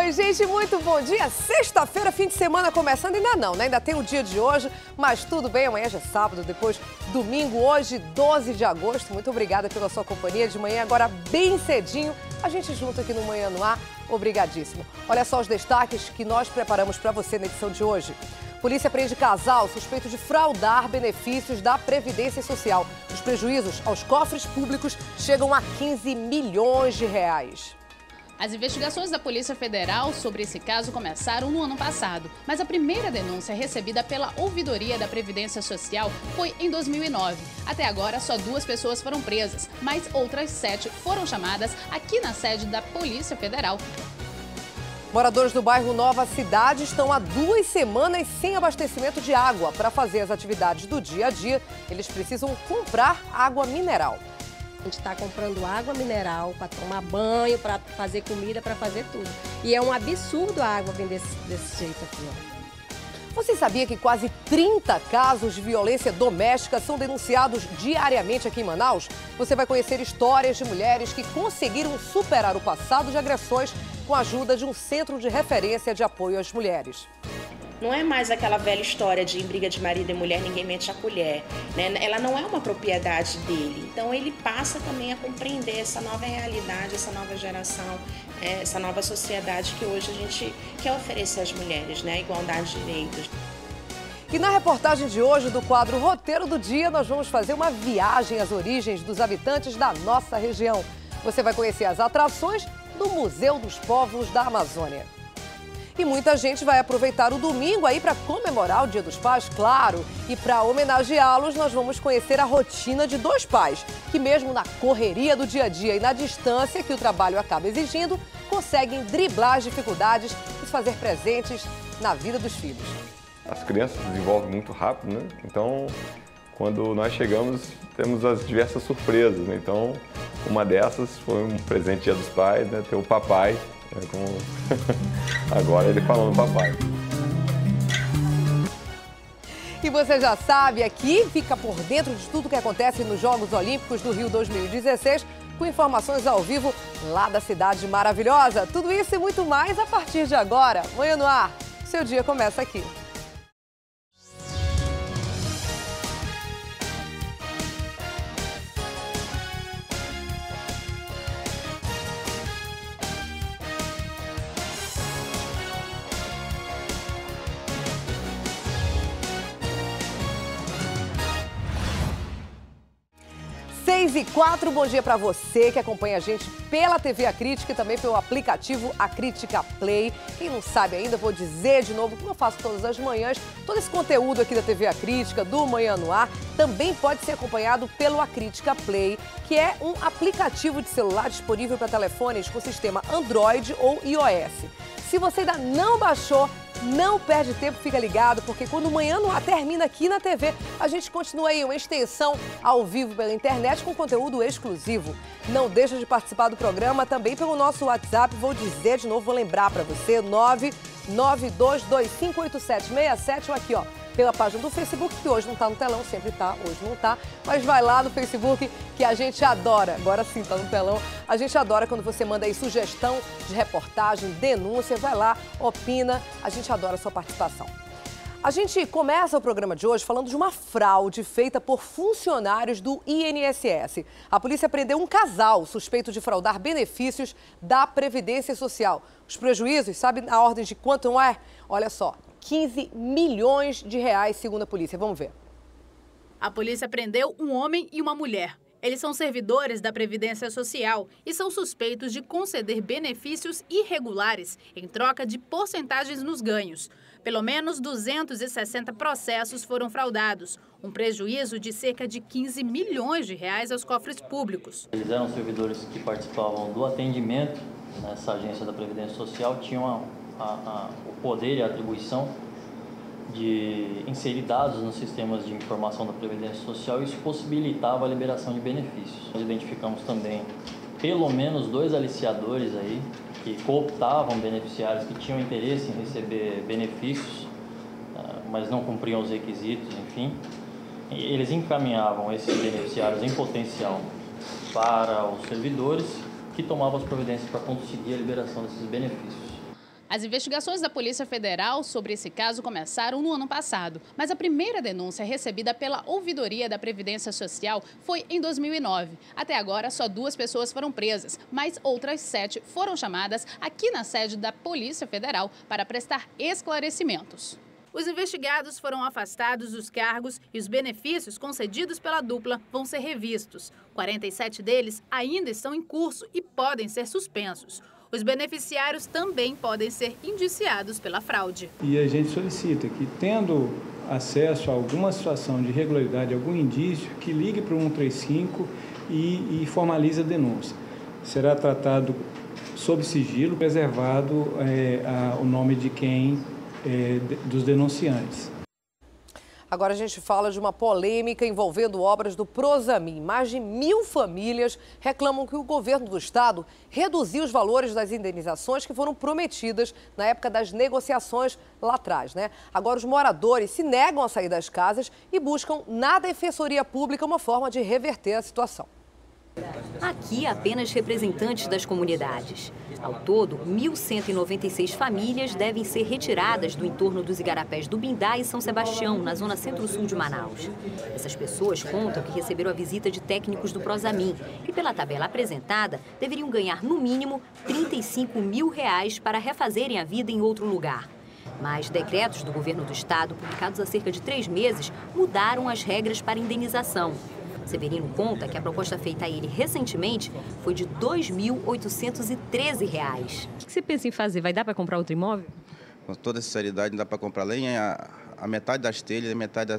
Oi, gente, muito bom dia. Sexta-feira, fim de semana começando. Ainda não, né? Ainda tem o dia de hoje, mas tudo bem. Amanhã já é sábado, depois domingo, hoje, 12 de agosto. Muito obrigada pela sua companhia de manhã. Agora, bem cedinho, a gente junto aqui no Manhã no Ar. Obrigadíssimo. Olha só os destaques que nós preparamos para você na edição de hoje. Polícia prende casal suspeito de fraudar benefícios da Previdência Social. Os prejuízos aos cofres públicos chegam a 15 milhões de reais. As investigações da Polícia Federal sobre esse caso começaram no ano passado, mas a primeira denúncia recebida pela Ouvidoria da Previdência Social foi em 2009. Até agora, só 2 pessoas foram presas, mas outras 7 foram chamadas aqui na sede da Polícia Federal. Moradores do bairro Nova Cidade estão há 2 semanas sem abastecimento de água. Para fazer as atividades do dia a dia, eles precisam comprar água mineral. A gente está comprando água mineral para tomar banho, para fazer comida, para fazer tudo. E é um absurdo a água vir desse jeito aqui, ó. Você sabia que quase 30 casos de violência doméstica são denunciados diariamente aqui em Manaus? Você vai conhecer histórias de mulheres que conseguiram superar o passado de agressões com a ajuda de um centro de referência de apoio às mulheres. Não é mais aquela velha história de em briga de marido e mulher ninguém mete a colher, né? Ela não é uma propriedade dele. Então ele passa também a compreender essa nova realidade, essa nova geração, essa nova sociedade que hoje a gente quer oferecer às mulheres, né? Igualdade de direitos. E na reportagem de hoje do quadro Roteiro do Dia, nós vamos fazer uma viagem às origens dos habitantes da nossa região. Você vai conhecer as atrações do Museu dos Povos da Amazônia. E muita gente vai aproveitar o domingo aí para comemorar o Dia dos Pais, claro. E para homenageá-los, nós vamos conhecer a rotina de 2 pais, que mesmo na correria do dia a dia e na distância que o trabalho acaba exigindo, conseguem driblar as dificuldades e se fazer presentes na vida dos filhos. As crianças desenvolvem muito rápido, né? Então, quando nós chegamos, temos as diversas surpresas, né? Então, uma dessas foi um presente Dia dos Pais, né? Ter o papai. Agora ele falando papai. E você já sabe, aqui fica por dentro de tudo que acontece nos Jogos Olímpicos do Rio 2016, com informações ao vivo lá da cidade maravilhosa. Tudo isso e muito mais a partir de agora. Manhã no Ar, seu dia começa aqui. E 4, bom dia para você que acompanha a gente pela TV A Crítica e também pelo aplicativo A Crítica Play. Quem não sabe ainda, vou dizer de novo, como eu faço todas as manhãs, todo esse conteúdo aqui da TV A Crítica, do Manhã no Ar, também pode ser acompanhado pelo A Crítica Play, que é um aplicativo de celular disponível para telefones com sistema Android ou iOS. Se você ainda não baixou, não perde tempo, fica ligado, porque quando o Manhã no Ar termina aqui na TV, a gente continua aí uma extensão ao vivo pela internet com conteúdo exclusivo. Não deixa de participar do programa também pelo nosso WhatsApp, vou dizer de novo, vou lembrar para você, 992258767 ou aqui, ó, pela página do Facebook, que hoje não tá no telão, sempre tá, hoje não tá, mas vai lá no Facebook que a gente adora, agora sim tá no telão, a gente adora quando você manda aí sugestão de reportagem, denúncia, vai lá, opina, a gente adora a sua participação. A gente começa o programa de hoje falando de uma fraude feita por funcionários do INSS. A polícia prendeu um casal suspeito de fraudar benefícios da Previdência Social. Os prejuízos, sabe a ordem de quanto não é? Olha só, 15 milhões de reais, segundo a polícia. Vamos ver. A polícia prendeu um homem e uma mulher. Eles são servidores da Previdência Social e são suspeitos de conceder benefícios irregulares em troca de porcentagens nos ganhos. Pelo menos 260 processos foram fraudados, um prejuízo de cerca de 15 milhões de reais aos cofres públicos. Eles eram servidores que participavam do atendimento nessa agência da Previdência Social, tinham o poder e a atribuição de inserir dados nos sistemas de informação da Previdência Social e isso possibilitava a liberação de benefícios. Nós identificamos também pelo menos 2 aliciadores aí que cooptavam beneficiários que tinham interesse em receber benefícios, mas não cumpriam os requisitos, enfim. E eles encaminhavam esses beneficiários em potencial para os servidores que tomavam as providências para conseguir a liberação desses benefícios. As investigações da Polícia Federal sobre esse caso começaram no ano passado, mas a primeira denúncia recebida pela Ouvidoria da Previdência Social foi em 2009. Até agora, só 2 pessoas foram presas, mas outras 7 foram chamadas aqui na sede da Polícia Federal para prestar esclarecimentos. Os investigados foram afastados dos cargos e os benefícios concedidos pela dupla vão ser revistos. 47 deles ainda estão em curso e podem ser suspensos. Os beneficiários também podem ser indiciados pela fraude. E a gente solicita que, tendo acesso a alguma situação de irregularidade, algum indício, que ligue para o 135 e formalize a denúncia. Será tratado sob sigilo, preservado o nome de dos denunciantes. Agora a gente fala de uma polêmica envolvendo obras do Prosamin. Mais de 1000 famílias reclamam que o governo do estado reduziu os valores das indenizações que foram prometidas na época das negociações lá atrás, né? Agora os moradores se negam a sair das casas e buscam na Defensoria Pública uma forma de reverter a situação. Aqui, apenas representantes das comunidades. Ao todo, 1.196 famílias devem ser retiradas do entorno dos igarapés do Bindá e São Sebastião, na zona centro-sul de Manaus. Essas pessoas contam que receberam a visita de técnicos do Prosamin, que, pela tabela apresentada, deveriam ganhar, no mínimo, R$35 mil para refazerem a vida em outro lugar. Mas decretos do governo do estado, publicados há cerca de 3 meses, mudaram as regras para indenização. Severino conta que a proposta feita a ele recentemente foi de R$ 2.813. O que você pensa em fazer? Vai dar para comprar outro imóvel? Com toda sinceridade, não dá para comprar nem a metade das telhas e a metade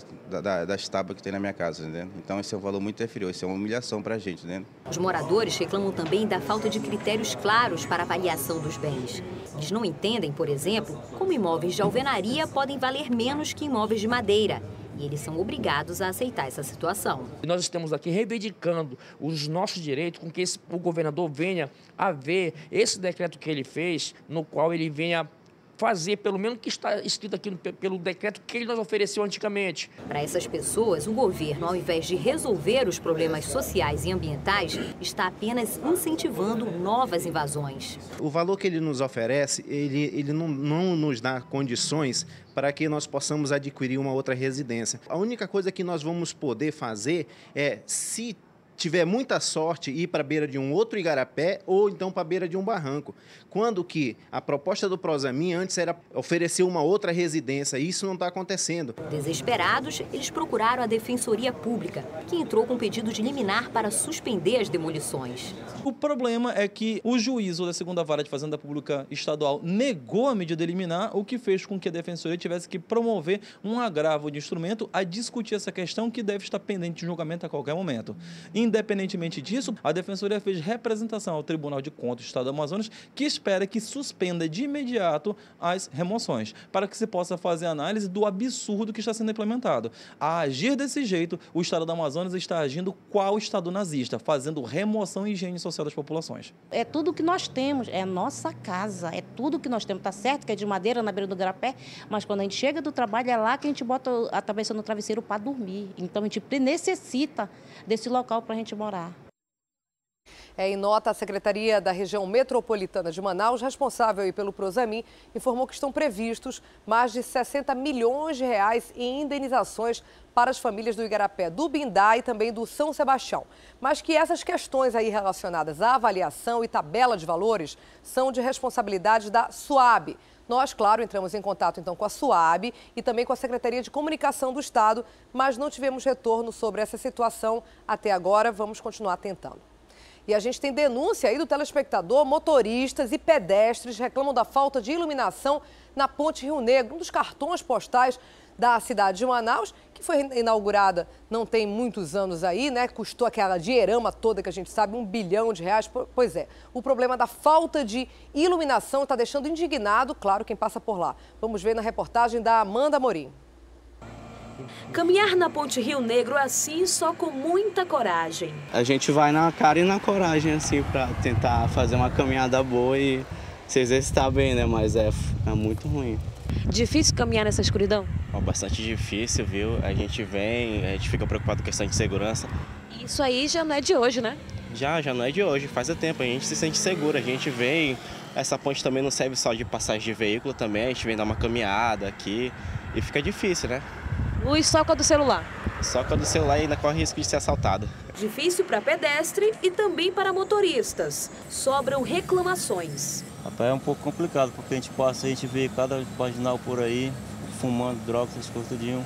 das tábuas que tem na minha casa, né? Então esse é um valor muito inferior, isso é uma humilhação para a gente, né? Os moradores reclamam também da falta de critérios claros para a avaliação dos bens. Eles não entendem, por exemplo, como imóveis de alvenaria podem valer menos que imóveis de madeira. E eles são obrigados a aceitar essa situação. Nós estamos aqui reivindicando os nossos direitos com que o governador venha a ver esse decreto que ele fez, no qual ele venha fazer, pelo menos o que está escrito aqui pelo decreto que ele nos ofereceu antigamente. Para essas pessoas, o governo, ao invés de resolver os problemas sociais e ambientais, está apenas incentivando novas invasões. O valor que ele nos oferece, ele não nos dá condições para que nós possamos adquirir uma outra residência. A única coisa que nós vamos poder fazer é, se tiver muita sorte, ir para a beira de um outro igarapé ou então para a beira de um barranco. Quando que a proposta do Prosamin antes era oferecer uma outra residência, e isso não está acontecendo. Desesperados, eles procuraram a Defensoria Pública, que entrou com pedido de liminar para suspender as demolições. O problema é que o juízo da segunda vara de Fazenda Pública Estadual negou a medida liminar, o que fez com que a Defensoria tivesse que promover um agravo de instrumento a discutir essa questão que deve estar pendente de julgamento a qualquer momento. Independentemente disso, a Defensoria fez representação ao Tribunal de Contas do Estado do Amazonas, que espera que suspenda de imediato as remoções, para que se possa fazer análise do absurdo que está sendo implementado. A agir desse jeito, o Estado do Amazonas está agindo qual Estado nazista, fazendo remoção e higiene social das populações. É tudo que nós temos, é nossa casa, é tudo que nós temos. Está certo que é de madeira na beira do igarapé, mas quando a gente chega do trabalho é lá que a gente bota a cabeça no travesseiro para dormir. Então a gente necessita desse local para a gente morar. Em nota, a Secretaria da Região Metropolitana de Manaus, responsável pelo Prosamin, informou que estão previstos mais de 60 milhões de reais em indenizações para as famílias do igarapé do Bindá e também do São Sebastião. Mas que essas questões aí relacionadas à avaliação e tabela de valores são de responsabilidade da SUAB. Nós, claro, entramos em contato então com a SUAB e também com a Secretaria de Comunicação do Estado, mas não tivemos retorno sobre essa situação até agora. Vamos continuar tentando. E a gente tem denúncia aí do telespectador, motoristas e pedestres reclamam da falta de iluminação na Ponte Rio Negro, um dos cartões postais da cidade de Manaus, que foi inaugurada não tem muitos anos aí, né? Custou aquela dinheirama toda que a gente sabe, R$1 bilhão. Pois é, o problema da falta de iluminação está deixando indignado, claro, quem passa por lá. Vamos ver na reportagem da Amanda Amorim. Caminhar na Ponte Rio Negro assim só com muita coragem. A gente vai na cara e na coragem assim para tentar fazer uma caminhada boa e se exercitar bem, né? Mas é muito ruim. Difícil caminhar nessa escuridão? Bastante difícil, viu? A gente vem, a gente fica preocupado com questão de segurança. Isso aí já não é de hoje, né? Já não é de hoje, faz tempo, a gente se sente seguro, a gente vem Essa ponte também não serve só de passagem de veículo também, a gente vem dar uma caminhada aqui e fica difícil, né? Luz só com a do celular. Só com a do celular ainda corre risco de ser assaltado. Difícil para pedestre e também para motoristas. Sobram reclamações. Rapaz, é um pouco complicado, porque a gente vê cada marginal por aí, fumando, drogas, essas coisas tudinho.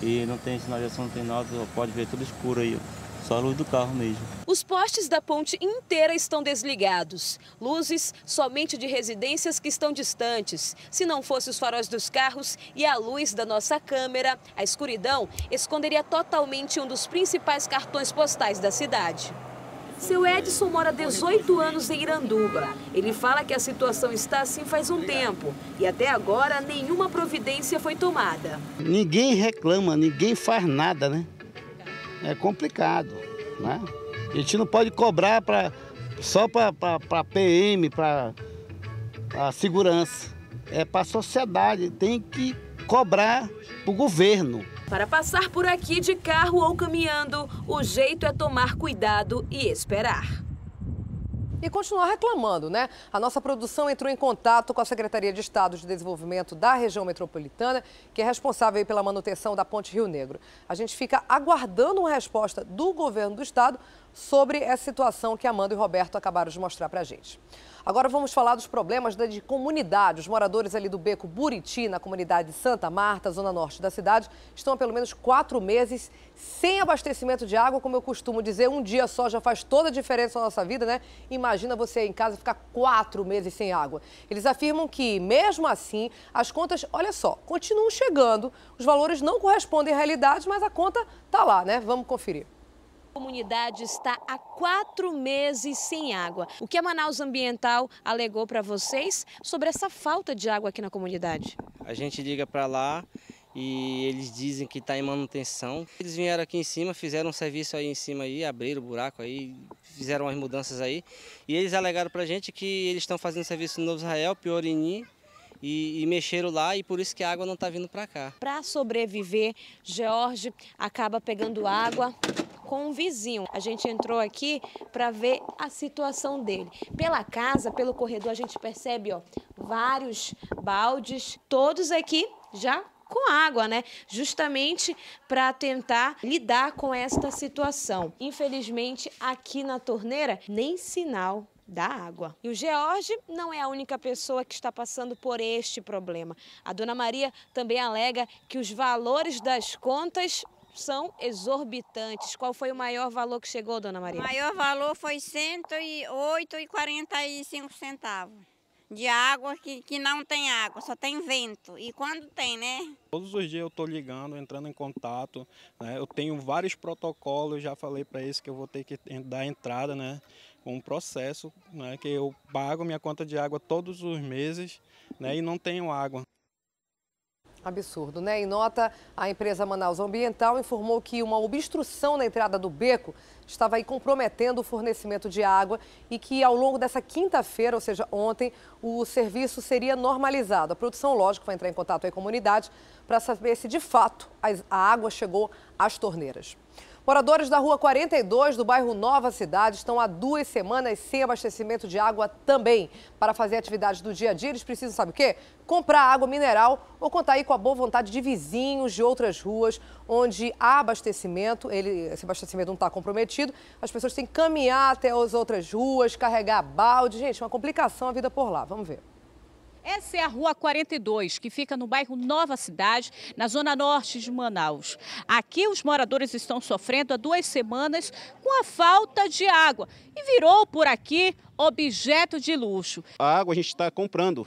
E não tem sinalização, não tem nada, pode ver tudo escuro aí, só a luz do carro mesmo. Os postes da ponte inteira estão desligados. Luzes somente de residências que estão distantes. Se não fosse os faróis dos carros e a luz da nossa câmera, a escuridão esconderia totalmente um dos principais cartões postais da cidade. Seu Edson mora 18 anos em Iranduba. Ele fala que a situação está assim faz um tempo e até agora nenhuma providência foi tomada. Ninguém reclama, ninguém faz nada, né? É complicado, né? A gente não pode cobrar só para PM, para a segurança. É para a sociedade, tem que cobrar para o governo. Para passar por aqui de carro ou caminhando, o jeito é tomar cuidado e esperar. E continuar reclamando, né? A nossa produção entrou em contato com a Secretaria de Estado de Desenvolvimento da região metropolitana, que é responsável pela manutenção da Ponte Rio Negro. A gente fica aguardando uma resposta do governo do estado sobre essa situação que Amanda e Roberto acabaram de mostrar para a gente. Agora vamos falar dos problemas de comunidade. Os moradores ali do Beco Buriti, na comunidade de Santa Marta, zona norte da cidade, estão há pelo menos 4 meses sem abastecimento de água. Como eu costumo dizer, um dia só já faz toda a diferença na nossa vida, né? Imagina você em casa ficar 4 meses sem água. Eles afirmam que, mesmo assim, as contas, olha só, continuam chegando. Os valores não correspondem à realidade, mas a conta tá lá, né? Vamos conferir. A comunidade está há 4 meses sem água. O que a Manaus Ambiental alegou para vocês sobre essa falta de água aqui na comunidade? A gente liga para lá e eles dizem que está em manutenção. Eles vieram aqui em cima, fizeram um serviço aí em cima, aí, abriram o buraco aí, fizeram as mudanças aí. E eles alegaram para a gente que eles estão fazendo serviço no Novo Israel, Piorini, e mexeram lá e por isso que a água não está vindo para cá. Para sobreviver, George acaba pegando água com um vizinho. A gente entrou aqui para ver a situação dele. Pela casa, pelo corredor, a gente percebe, ó, vários baldes, todos aqui já com água, né? Justamente para tentar lidar com esta situação. Infelizmente, aqui na torneira, nem sinal da água. E o George não é a única pessoa que está passando por este problema. A dona Maria também alega que os valores das contas são exorbitantes. Qual foi o maior valor que chegou, dona Maria? O maior valor foi R$ 108,45 de água que não tem água, só tem vento. E quando tem, né? Todos os dias eu estou ligando, entrando em contato, né? Eu tenho vários protocolos, já falei para eles que eu vou ter que dar entrada, né? Com um processo, né? Que eu pago minha conta de água todos os meses, né? E não tenho água. Absurdo, né? Em nota, a empresa Manaus Ambiental informou que uma obstrução na entrada do beco estava aí comprometendo o fornecimento de água e que ao longo dessa quinta-feira, ou seja, ontem, o serviço seria normalizado. A produção, lógico, vai entrar em contato com a comunidade para saber se de fato a água chegou às torneiras. Moradores da Rua 42, do bairro Nova Cidade, estão há 2 semanas sem abastecimento de água também. Para fazer atividades do dia a dia, eles precisam, sabe o quê? Comprar água mineral ou contar aí com a boa vontade de vizinhos de outras ruas onde há abastecimento. Esse abastecimento não está comprometido. As pessoas têm que caminhar até as outras ruas, carregar balde. Gente, uma complicação a vida por lá. Vamos ver. Essa é a Rua 42, que fica no bairro Nova Cidade, na zona norte de Manaus. Aqui os moradores estão sofrendo há 2 semanas com a falta de água e virou por aqui objeto de luxo. A água a gente está comprando,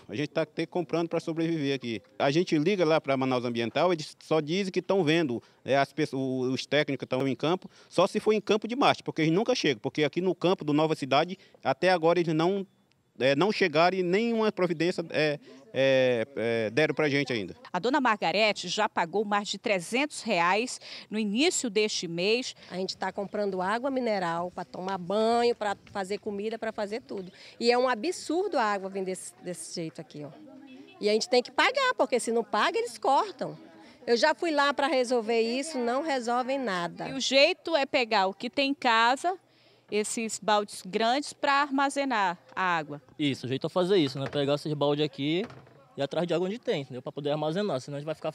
comprando para sobreviver aqui. A gente liga lá para Manaus Ambiental, eles só dizem que estão vendo, os técnicos estão em campo, só se for em campo de Marte, porque eles nunca chegam, porque aqui no campo do Nova Cidade, até agora eles não chegaram e nenhuma providência deram para a gente ainda. A dona Margarete já pagou mais de R$300 no início deste mês. A gente está comprando água mineral para tomar banho, para fazer comida, para fazer tudo. E é um absurdo a água vir desse jeito aqui, ó. E a gente tem que pagar, porque se não paga, eles cortam. Eu já fui lá para resolver isso, não resolvem nada. E o jeito é pegar o que tem em casa esses baldes grandes para armazenar a água. Isso, o jeito é fazer isso, né? Pegar esses baldes aqui e ir atrás de água onde tem, entendeu? Para poder armazenar, senão a gente vai ficar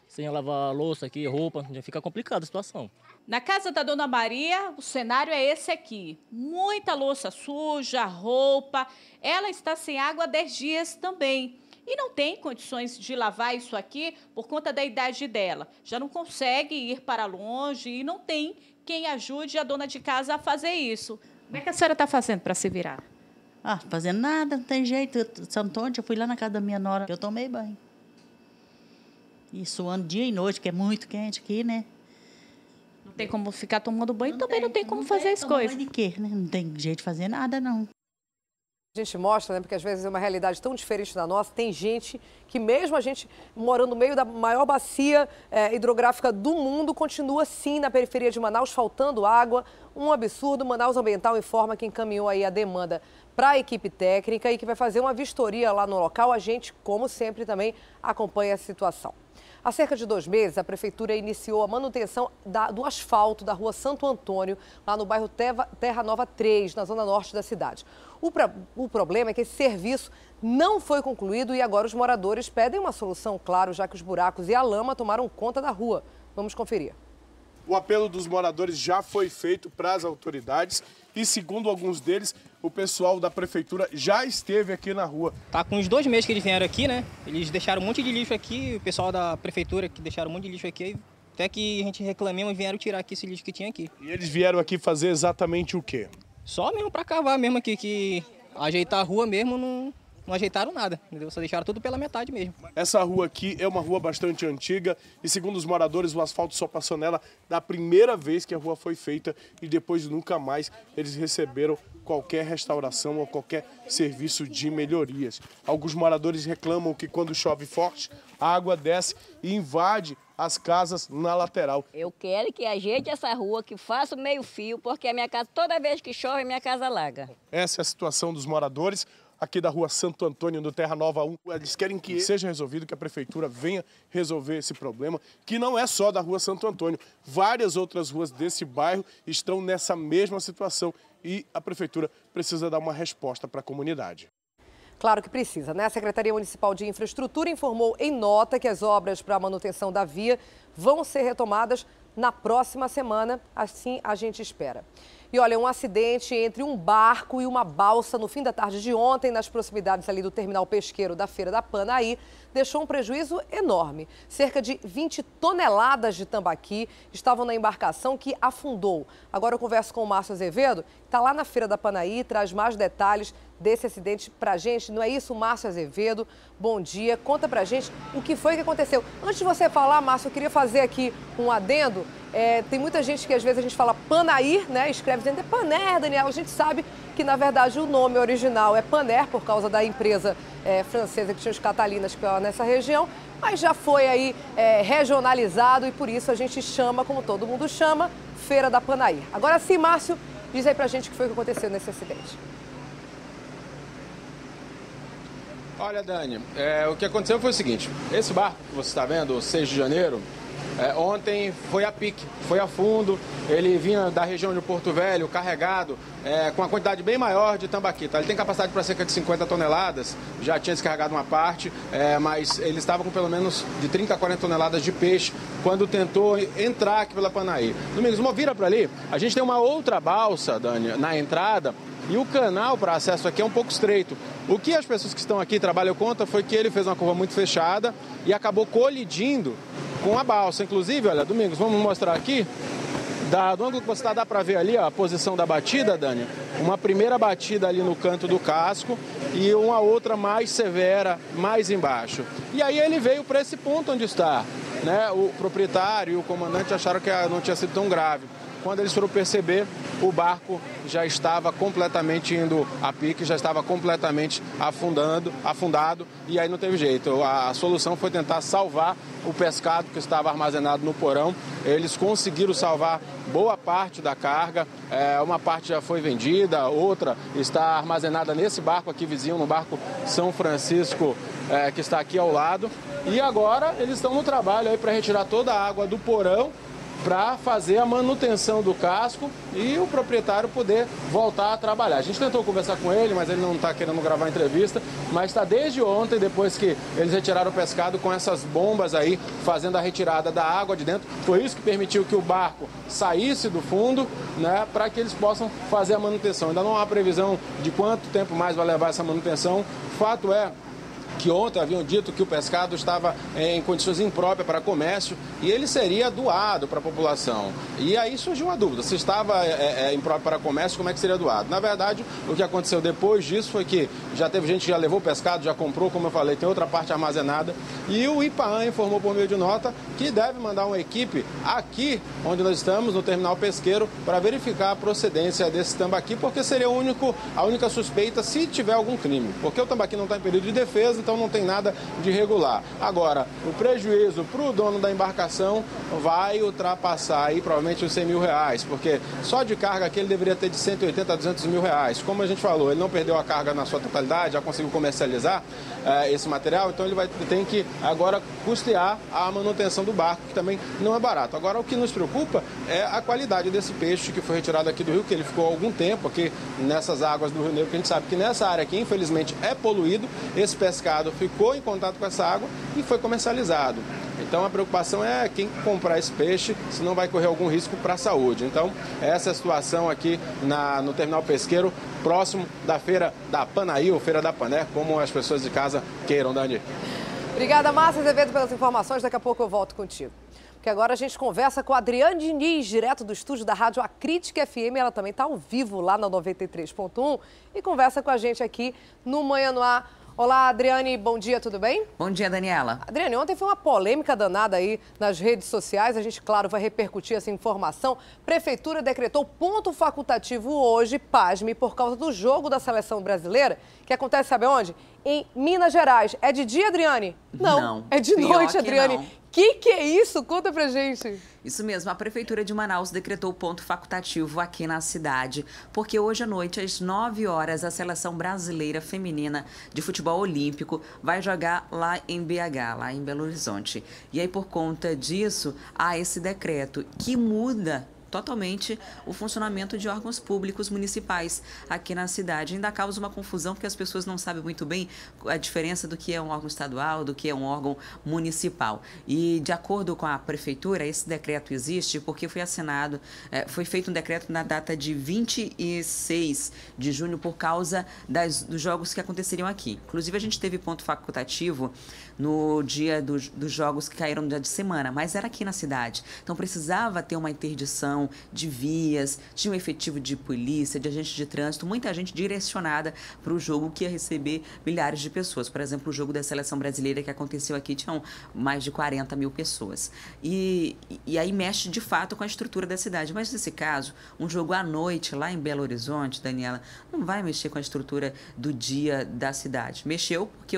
sem lavar louça aqui, roupa, já fica complicada a situação. Na casa da Dona Maria, o cenário é esse aqui. Muita louça suja, roupa. Ela está sem água há 10 dias também. E não tem condições de lavar isso aqui por conta da idade dela. Já não consegue ir para longe e não tem quem ajude a dona de casa a fazer isso. Como é que a senhora está fazendo para se virar? Fazendo nada, não tem jeito. Santo Antônio, eu fui lá na casa da minha nora, eu tomei banho. E suando dia e noite, que é muito quente aqui, né? Não tem como ficar tomando banho, também não tem como fazer as coisas. Banho de quê, né? Não tem jeito de fazer nada, não. A gente mostra, né, porque às vezes é uma realidade tão diferente da nossa. Tem gente que, mesmo a gente morando no meio da maior bacia hidrográfica do mundo, continua sim na periferia de Manaus, faltando água. Um absurdo. Manaus Ambiental informa que encaminhou aí a demanda para a equipe técnica e que vai fazer uma vistoria lá no local. A gente, como sempre, também acompanha a situação. Há cerca de 2 meses, a Prefeitura iniciou a manutenção do asfalto da rua Santo Antônio, lá no bairro Terra Nova 3, na zona norte da cidade. O problema é que esse serviço não foi concluído e agora os moradores pedem uma solução, claro, já que os buracos e a lama tomaram conta da rua. Vamos conferir. O apelo dos moradores já foi feito para as autoridades e, segundo alguns deles, o pessoal da prefeitura já esteve aqui na rua. Tá com uns 2 meses que eles vieram aqui, né? Eles deixaram um monte de lixo aqui, o pessoal da prefeitura que deixaram um monte de lixo aqui, até que a gente reclamou e vieram tirar aqui esse lixo que tinha aqui. E eles vieram aqui fazer exatamente o quê? Só mesmo para cavar mesmo aqui, que ajeitar a rua mesmo não ajeitaram nada, entendeu? Só deixaram tudo pela metade mesmo. Essa rua aqui é uma rua bastante antiga e, segundo os moradores, o asfalto só passou nela da primeira vez que a rua foi feita e depois nunca mais eles receberam qualquer restauração ou qualquer serviço de melhorias. Alguns moradores reclamam que quando chove forte, a água desce e invade as casas na lateral. Eu quero que ajeite essa rua, que faça o meio-fio, porque a minha casa, toda vez que chove, a minha casa alaga. Essa é a situação dos moradores aqui da rua Santo Antônio, do Terra Nova 1. Eles querem que seja resolvido, que a prefeitura venha resolver esse problema, que não é só da rua Santo Antônio. Várias outras ruas desse bairro estão nessa mesma situação e a prefeitura precisa dar uma resposta para a comunidade. Claro que precisa, né? A Secretaria Municipal de Infraestrutura informou em nota que as obras para a manutenção da via vão ser retomadas na próxima semana, assim a gente espera. E olha, um acidente entre um barco e uma balsa no fim da tarde de ontem, nas proximidades ali do terminal pesqueiro da Feira da Panaí, deixou um prejuízo enorme. Cerca de 20 toneladas de tambaqui estavam na embarcação que afundou. Agora eu converso com o Márcio Azevedo, que está lá na Feira da Panaí e traz mais detalhes desse acidente pra gente. Não é isso, Márcio Azevedo? Bom dia. Conta pra gente o que foi que aconteceu. Antes de você falar, Márcio, eu queria fazer aqui um adendo. Tem muita gente que às vezes a gente fala Panaí, né? Escreve dizendo é Paner, Daniela. A gente sabe que, na verdade, o nome original é Paner, por causa da empresa francesa que tinha os Catalinas, que é nessa região, mas já foi aí regionalizado e por isso a gente chama, como todo mundo chama, Feira da Panaí. Agora sim, Márcio, diz aí pra gente o que foi que aconteceu nesse acidente. Olha, Dani, o que aconteceu foi o seguinte, esse barco que você está vendo, o 6 de janeiro, ontem foi a pique, foi a fundo, ele vinha da região de Porto Velho, carregado, com uma quantidade bem maior de tambaqui, tá? Ele tem capacidade para cerca de 50 toneladas, já tinha descarregado uma parte, mas ele estava com pelo menos de 30 a 40 toneladas de peixe quando tentou entrar aqui pela Panaí. Domingos, vira para ali, a gente tem uma outra balsa, Dani, na entrada, e o canal para acesso aqui é um pouco estreito. O que as pessoas que estão aqui trabalham conta foi que ele fez uma curva muito fechada e acabou colidindo com a balsa. Inclusive, olha, Domingos, vamos mostrar aqui. Do ângulo que você está, dá para ver ali ó, a posição da batida, Dani. Uma primeira batida ali no canto do casco e uma outra mais severa, mais embaixo. E aí ele veio para esse ponto onde está. Né? O proprietário e o comandante acharam que não tinha sido tão grave. Quando eles foram perceber, o barco já estava completamente indo a pique, já estava completamente afundado e aí não teve jeito. A solução foi tentar salvar o pescado que estava armazenado no porão. Eles conseguiram salvar boa parte da carga, uma parte já foi vendida, outra está armazenada nesse barco aqui vizinho, no barco São Francisco, que está aqui ao lado. E agora eles estão no trabalho aí para retirar toda a água do porão para fazer a manutenção do casco e o proprietário poder voltar a trabalhar. A gente tentou conversar com ele, mas ele não está querendo gravar a entrevista, mas está desde ontem, depois que eles retiraram o pescado, com essas bombas aí, fazendo a retirada da água de dentro. Foi isso que permitiu que o barco saísse do fundo, né, para que eles possam fazer a manutenção. Ainda não há previsão de quanto tempo mais vai levar essa manutenção. O fato é que ontem haviam dito que o pescado estava em condições impróprias para comércio e ele seria doado para a população. E aí surgiu uma dúvida, se estava impróprio para comércio, como é que seria doado? Na verdade, o que aconteceu depois disso foi que já teve gente que já levou o pescado, já comprou, como eu falei, tem outra parte armazenada, e o IPAAM informou por meio de nota que deve mandar uma equipe aqui, onde nós estamos, no terminal pesqueiro, para verificar a procedência desse tambaqui, porque seria a única suspeita se tiver algum crime, porque o tambaqui não está em período de defesa, então não tem nada de irregular. Agora, o prejuízo para o dono da embarcação vai ultrapassar aí provavelmente os 100 mil reais, porque só de carga aqui ele deveria ter de 180 a 200 mil reais. Como a gente falou, ele não perdeu a carga na sua totalidade, já conseguiu comercializar esse material, então ele tem que agora custear a manutenção do barco, que também não é barato. Agora, o que nos preocupa é a qualidade desse peixe que foi retirado aqui do rio, que ele ficou há algum tempo aqui nessas águas do Rio Negro, que a gente sabe que nessa área aqui, infelizmente, é poluído. Esse pescado ficou em contato com essa água e foi comercializado. Então a preocupação é quem comprar esse peixe, se não vai correr algum risco para a saúde. Então essa é a situação aqui no terminal pesqueiro, próximo da feira da Panaí, ou feira da Pané, como as pessoas de casa queiram, Dani. Obrigada, Márcia Azevedo, pelas informações. Daqui a pouco eu volto contigo. Porque agora a gente conversa com a Adriane Diniz, direto do estúdio da Rádio Acrítica FM. Ela também está ao vivo lá na 93.1 e conversa com a gente aqui no Manhã no Ar. Olá, Adriane, bom dia, tudo bem? Bom dia, Daniela. Adriane, ontem foi uma polêmica danada aí nas redes sociais. A gente, claro, vai repercutir essa informação. Prefeitura decretou ponto facultativo hoje, pasme, por causa do jogo da seleção brasileira, que acontece, sabe onde? Em Minas Gerais. É de dia, Adriane? Não. É de noite, Adriane. Que é isso? Conta pra gente. Isso mesmo, a Prefeitura de Manaus decretou ponto facultativo aqui na cidade, porque hoje à noite, às 9 horas, a Seleção Brasileira Feminina de Futebol Olímpico vai jogar lá em BH, lá em Belo Horizonte. E aí, por conta disso, há esse decreto que muda totalmente o funcionamento de órgãos públicos municipais aqui na cidade. Ainda causa uma confusão porque as pessoas não sabem muito bem a diferença do que é um órgão estadual, do que é um órgão municipal. E de acordo com a prefeitura, esse decreto existe porque foi assinado, foi feito um decreto na data de 26 de junho por causa dos jogos que aconteceriam aqui. Inclusive a gente teve ponto facultativo no dia dos jogos que caíram no dia de semana, mas era aqui na cidade. Então precisava ter uma interdição de vias, tinha um efetivo de polícia, de agente de trânsito, muita gente direcionada para o jogo que ia receber milhares de pessoas. Por exemplo, o jogo da Seleção Brasileira que aconteceu aqui tinham mais de 40 mil pessoas. E aí mexe de fato com a estrutura da cidade. Mas nesse caso, um jogo à noite lá em Belo Horizonte, Daniela, não vai mexer com a estrutura do dia da cidade. Mexeu porque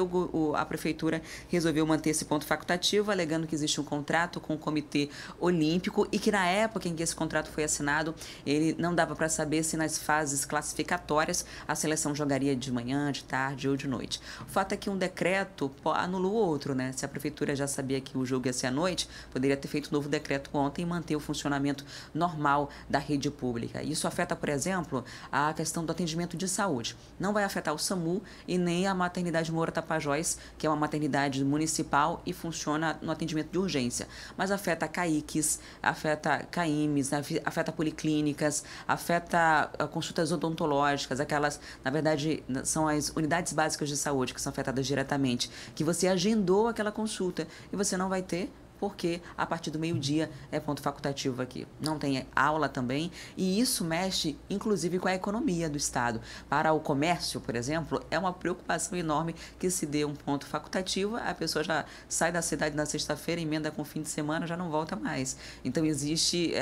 a prefeitura resolveu manter esse ponto facultativo, alegando que existe um contrato com o Comitê Olímpico e que na época em que esse contrato foi assinado, ele não dava para saber se nas fases classificatórias a seleção jogaria de manhã, de tarde ou de noite. O fato é que um decreto anulou o outro, né? Se a prefeitura já sabia que o jogo ia ser à noite, poderia ter feito um novo decreto ontem e manter o funcionamento normal da rede pública. Isso afeta, por exemplo, a questão do atendimento de saúde. Não vai afetar o SAMU e nem a maternidade Moura Tapajós, que é uma maternidade municipal e funciona no atendimento de urgência. Mas afeta CAICs, afeta CAIMs, afeta policlínicas, afeta consultas odontológicas, aquelas, na verdade, são as unidades básicas de saúde que são afetadas diretamente, que você agendou aquela consulta e você não vai ter, porque a partir do meio-dia é ponto facultativo aqui. Não tem aula também, e isso mexe, inclusive, com a economia do Estado. Para o comércio, por exemplo, é uma preocupação enorme que se dê um ponto facultativo, a pessoa já sai da cidade na sexta-feira, emenda com o fim de semana, já não volta mais. Então, existe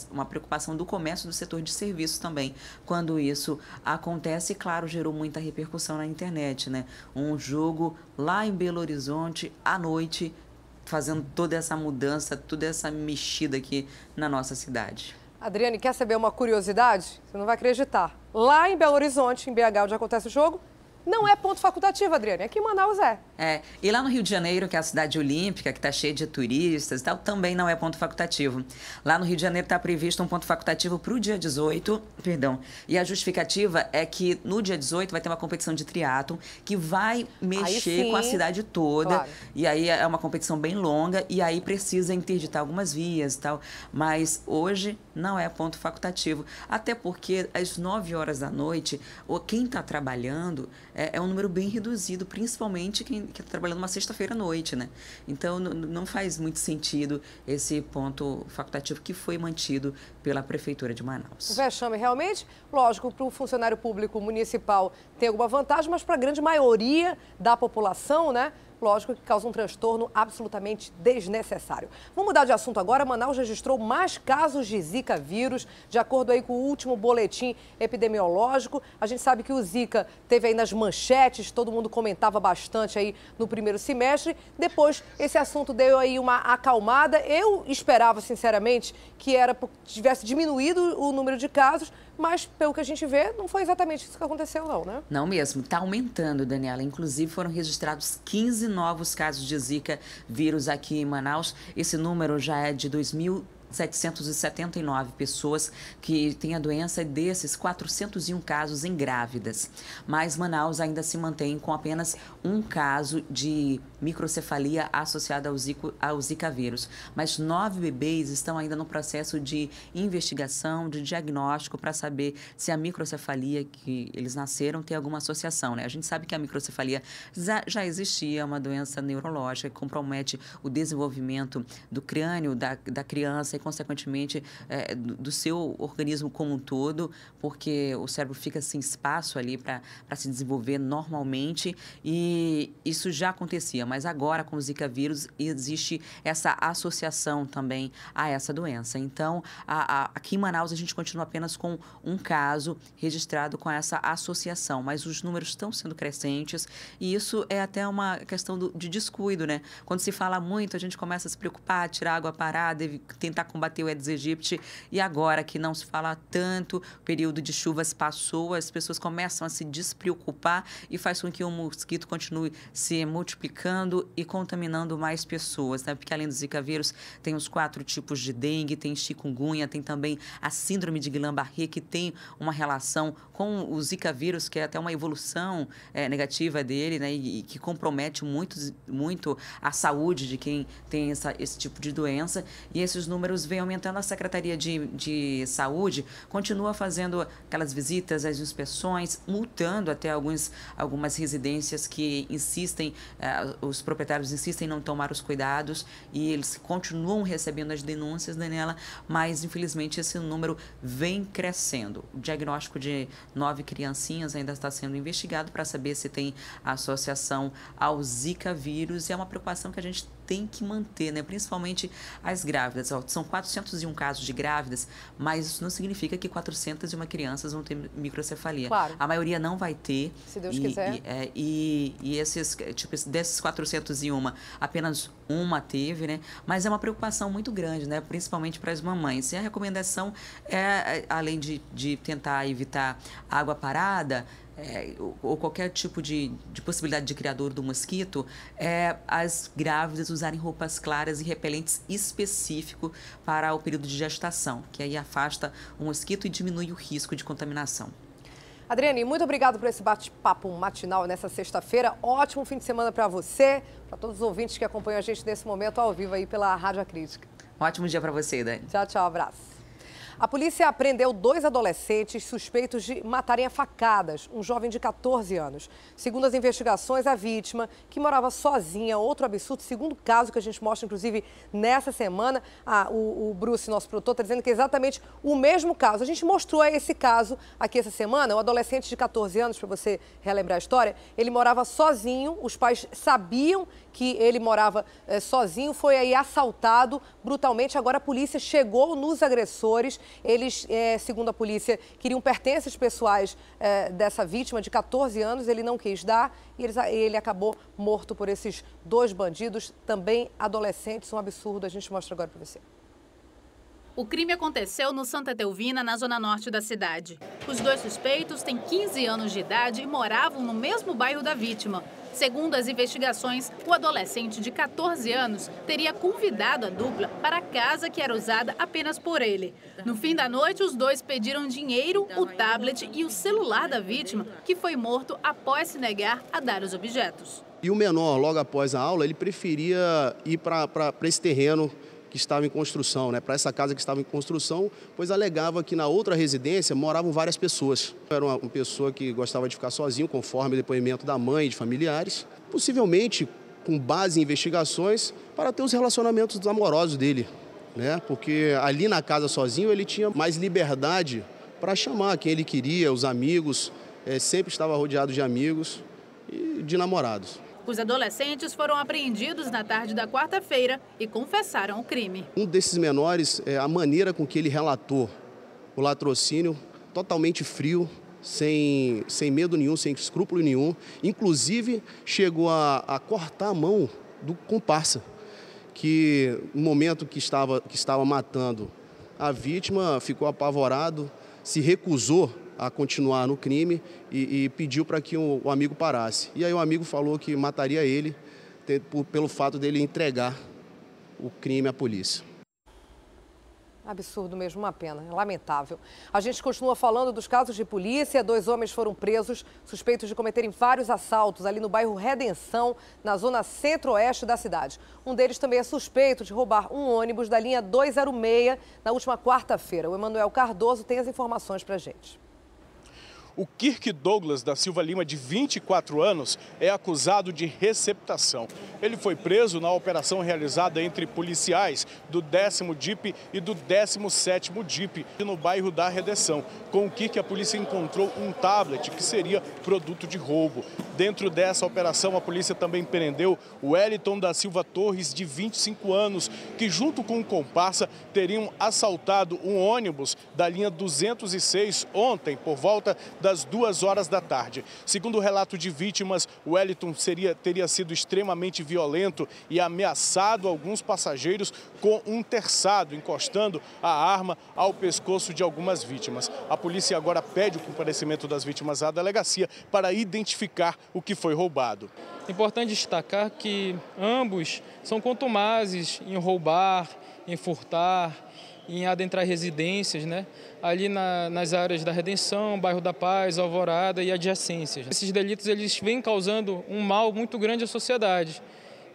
uma preocupação do comércio, do setor de serviços também. Quando isso acontece, claro, gerou muita repercussão na internet, né? Um jogo lá em Belo Horizonte, à noite, fazendo toda essa mudança, toda essa mexida aqui na nossa cidade. Adriane, quer saber uma curiosidade? Você não vai acreditar. Lá em Belo Horizonte, em BH, onde acontece o jogo, não é ponto facultativo, Adriane. Aqui em Manaus é. E lá no Rio de Janeiro, que é a cidade olímpica, que está cheia de turistas e tal, também não é ponto facultativo. Lá no Rio de Janeiro está previsto um ponto facultativo para o dia 18, e a justificativa é que no dia 18 vai ter uma competição de triatlon que vai mexer com a cidade toda. Claro. E aí é uma competição bem longa e aí precisa interditar algumas vias e tal. Mas hoje não é ponto facultativo. Até porque às 9 horas da noite, quem está trabalhando é um número bem reduzido, principalmente quem está trabalhando uma sexta-feira à noite, né? Então, não faz muito sentido esse ponto facultativo que foi mantido pela Prefeitura de Manaus. O vexame, realmente, lógico, para o funcionário público municipal tem alguma vantagem, mas para a grande maioria da população, né? Lógico que causa um transtorno absolutamente desnecessário. Vamos mudar de assunto agora. Manaus registrou mais casos de Zika vírus, de acordo aí com o último boletim epidemiológico. A gente sabe que o Zika teve aí nas manchetes, todo mundo comentava bastante aí no primeiro semestre. Depois, esse assunto deu aí uma acalmada. Eu esperava, sinceramente, que tivesse diminuído o número de casos, mas, pelo que a gente vê, não foi exatamente isso que aconteceu, não, né? Não mesmo. Está aumentando, Daniela. Inclusive, foram registrados 15 novos casos de Zika vírus aqui em Manaus. Esse número já é de 2.779 pessoas que têm a doença, e desses 401 casos em grávidas. Mas Manaus ainda se mantém com apenas um caso de microcefalia associada ao Zika vírus. Mas 9 bebês estão ainda no processo de investigação, de diagnóstico, para saber se a microcefalia que eles nasceram tem alguma associação, né? A gente sabe que a microcefalia já existia, uma doença neurológica que compromete o desenvolvimento do crânio da criança e, consequentemente, do seu organismo como um todo, porque o cérebro fica sem espaço ali para se desenvolver normalmente, e isso já acontecia. Mas agora, com o Zika vírus, existe essa associação também a essa doença. Então, aqui em Manaus, a gente continua apenas com um caso registrado com essa associação, mas os números estão sendo crescentes, e isso é até uma questão de descuido, né? Quando se fala muito, a gente começa a se preocupar, tirar água parada, tentar combater o Aedes aegypti, e agora que não se fala tanto, o período de chuvas passou, as pessoas começam a se despreocupar e faz com que o mosquito continue se multiplicando e contaminando mais pessoas, né? Porque além do Zika vírus, tem os 4 tipos de dengue, tem chikungunya, tem também a síndrome de Guillain-Barré, que tem uma relação com o Zika vírus, que é até uma evolução negativa dele, né? E que compromete muito a saúde de quem tem esse tipo de doença. E esses números vêm aumentando. A Secretaria de Saúde continua fazendo aquelas visitas, as inspeções, multando até algumas residências que insistem, os proprietários insistem em não tomar os cuidados, e eles continuam recebendo as denúncias, Daniela, mas infelizmente esse número vem crescendo. O diagnóstico de 9 criancinhas ainda está sendo investigado para saber se tem associação ao Zika vírus, e é uma preocupação que a gente tem que manter, né? Principalmente as grávidas. São 401 casos de grávidas, mas isso não significa que 401 crianças vão ter microcefalia. Claro. A maioria não vai ter. Se Deus quiser. E desses 401, apenas uma teve, né? Mas é uma preocupação muito grande, né? Principalmente para as mamães. E a recomendação é, além de tentar evitar água parada, ou qualquer tipo de possibilidade de criador do mosquito, as grávidas usarem roupas claras e repelentes específicos para o período de gestação, que aí afasta o mosquito e diminui o risco de contaminação. Adriane, muito obrigado por esse bate-papo matinal nessa sexta-feira. Ótimo fim de semana para você, para todos os ouvintes que acompanham a gente nesse momento ao vivo aí pela Rádio Crítica. Um ótimo dia para você, Dani. Tchau, tchau, abraço. A polícia apreendeu 2 adolescentes suspeitos de matarem a facadas um jovem de 14 anos. Segundo as investigações, a vítima, que morava sozinha, outro absurdo, segundo caso que a gente mostra, inclusive, nessa semana, o Bruce, nosso produtor, está dizendo que é exatamente o mesmo caso. A gente mostrou esse caso aqui essa semana, um adolescente de 14 anos, para você relembrar a história, ele morava sozinho, os pais sabiam que ele morava sozinho, foi aí assaltado brutalmente. Agora a polícia chegou nos agressores. Eles, segundo a polícia, queriam pertences pessoais dessa vítima de 14 anos. Ele não quis dar e ele acabou morto por esses 2 bandidos, também adolescentes. Um absurdo, a gente mostra agora para você. O crime aconteceu no Santa Etelvina, na zona norte da cidade. Os dois suspeitos têm 15 anos de idade e moravam no mesmo bairro da vítima. Segundo as investigações, o adolescente de 14 anos teria convidado a dupla para a casa que era usada apenas por ele. No fim da noite, os dois pediram dinheiro, o tablet e o celular da vítima, que foi morto após se negar a dar os objetos. E o menor, logo após a aula, ele preferia ir para esse terreno que estava em construção, para essa casa que estava em construção, pois alegava que na outra residência moravam várias pessoas. Era uma pessoa que gostava de ficar sozinho, conforme o depoimento da mãe e de familiares, possivelmente com base em investigações para ter os relacionamentos amorosos dele, porque ali na casa sozinho ele tinha mais liberdade para chamar quem ele queria, os amigos, sempre estava rodeado de amigos e de namorados. Os adolescentes foram apreendidos na tarde da quarta-feira e confessaram o crime. Um desses menores, a maneira com que ele relatou o latrocínio, totalmente frio, sem medo nenhum, sem escrúpulo nenhum. Inclusive, chegou a cortar a mão do comparsa, que no momento que estava matando a vítima, ficou apavorado, se recusou a continuar no crime e pediu para que o amigo parasse. E aí o amigo falou que mataria ele pelo fato dele entregar o crime à polícia. Absurdo mesmo, uma pena, lamentável. A gente continua falando dos casos de polícia. 2 homens foram presos, suspeitos de cometerem vários assaltos ali no bairro Redenção, na zona centro-oeste da cidade. Um deles também é suspeito de roubar um ônibus da linha 206 na última quarta-feira. O Emanuel Cardoso tem as informações para a gente. O Kirk Douglas da Silva Lima, de 24 anos, é acusado de receptação. Ele foi preso na operação realizada entre policiais do 10º DIP e do 17º DIP, no bairro da Redenção. Com o Kirk, a polícia encontrou um tablet que seria produto de roubo. Dentro dessa operação, a polícia também prendeu o Wellington da Silva Torres, de 25 anos, que junto com um comparsa teriam assaltado um ônibus da linha 206 ontem, por volta das 2 horas da tarde. Segundo o relato de vítimas, o Wellington teria sido extremamente violento e ameaçado alguns passageiros com um terçado, encostando a arma ao pescoço de algumas vítimas. A polícia agora pede o comparecimento das vítimas à delegacia para identificar o que foi roubado. Importante destacar que ambos são contumazes em roubar, em furtar, em adentrar residências, ali nas áreas da Redenção, Bairro da Paz, Alvorada e adjacências. Esses delitos eles vêm causando um mal muito grande à sociedade.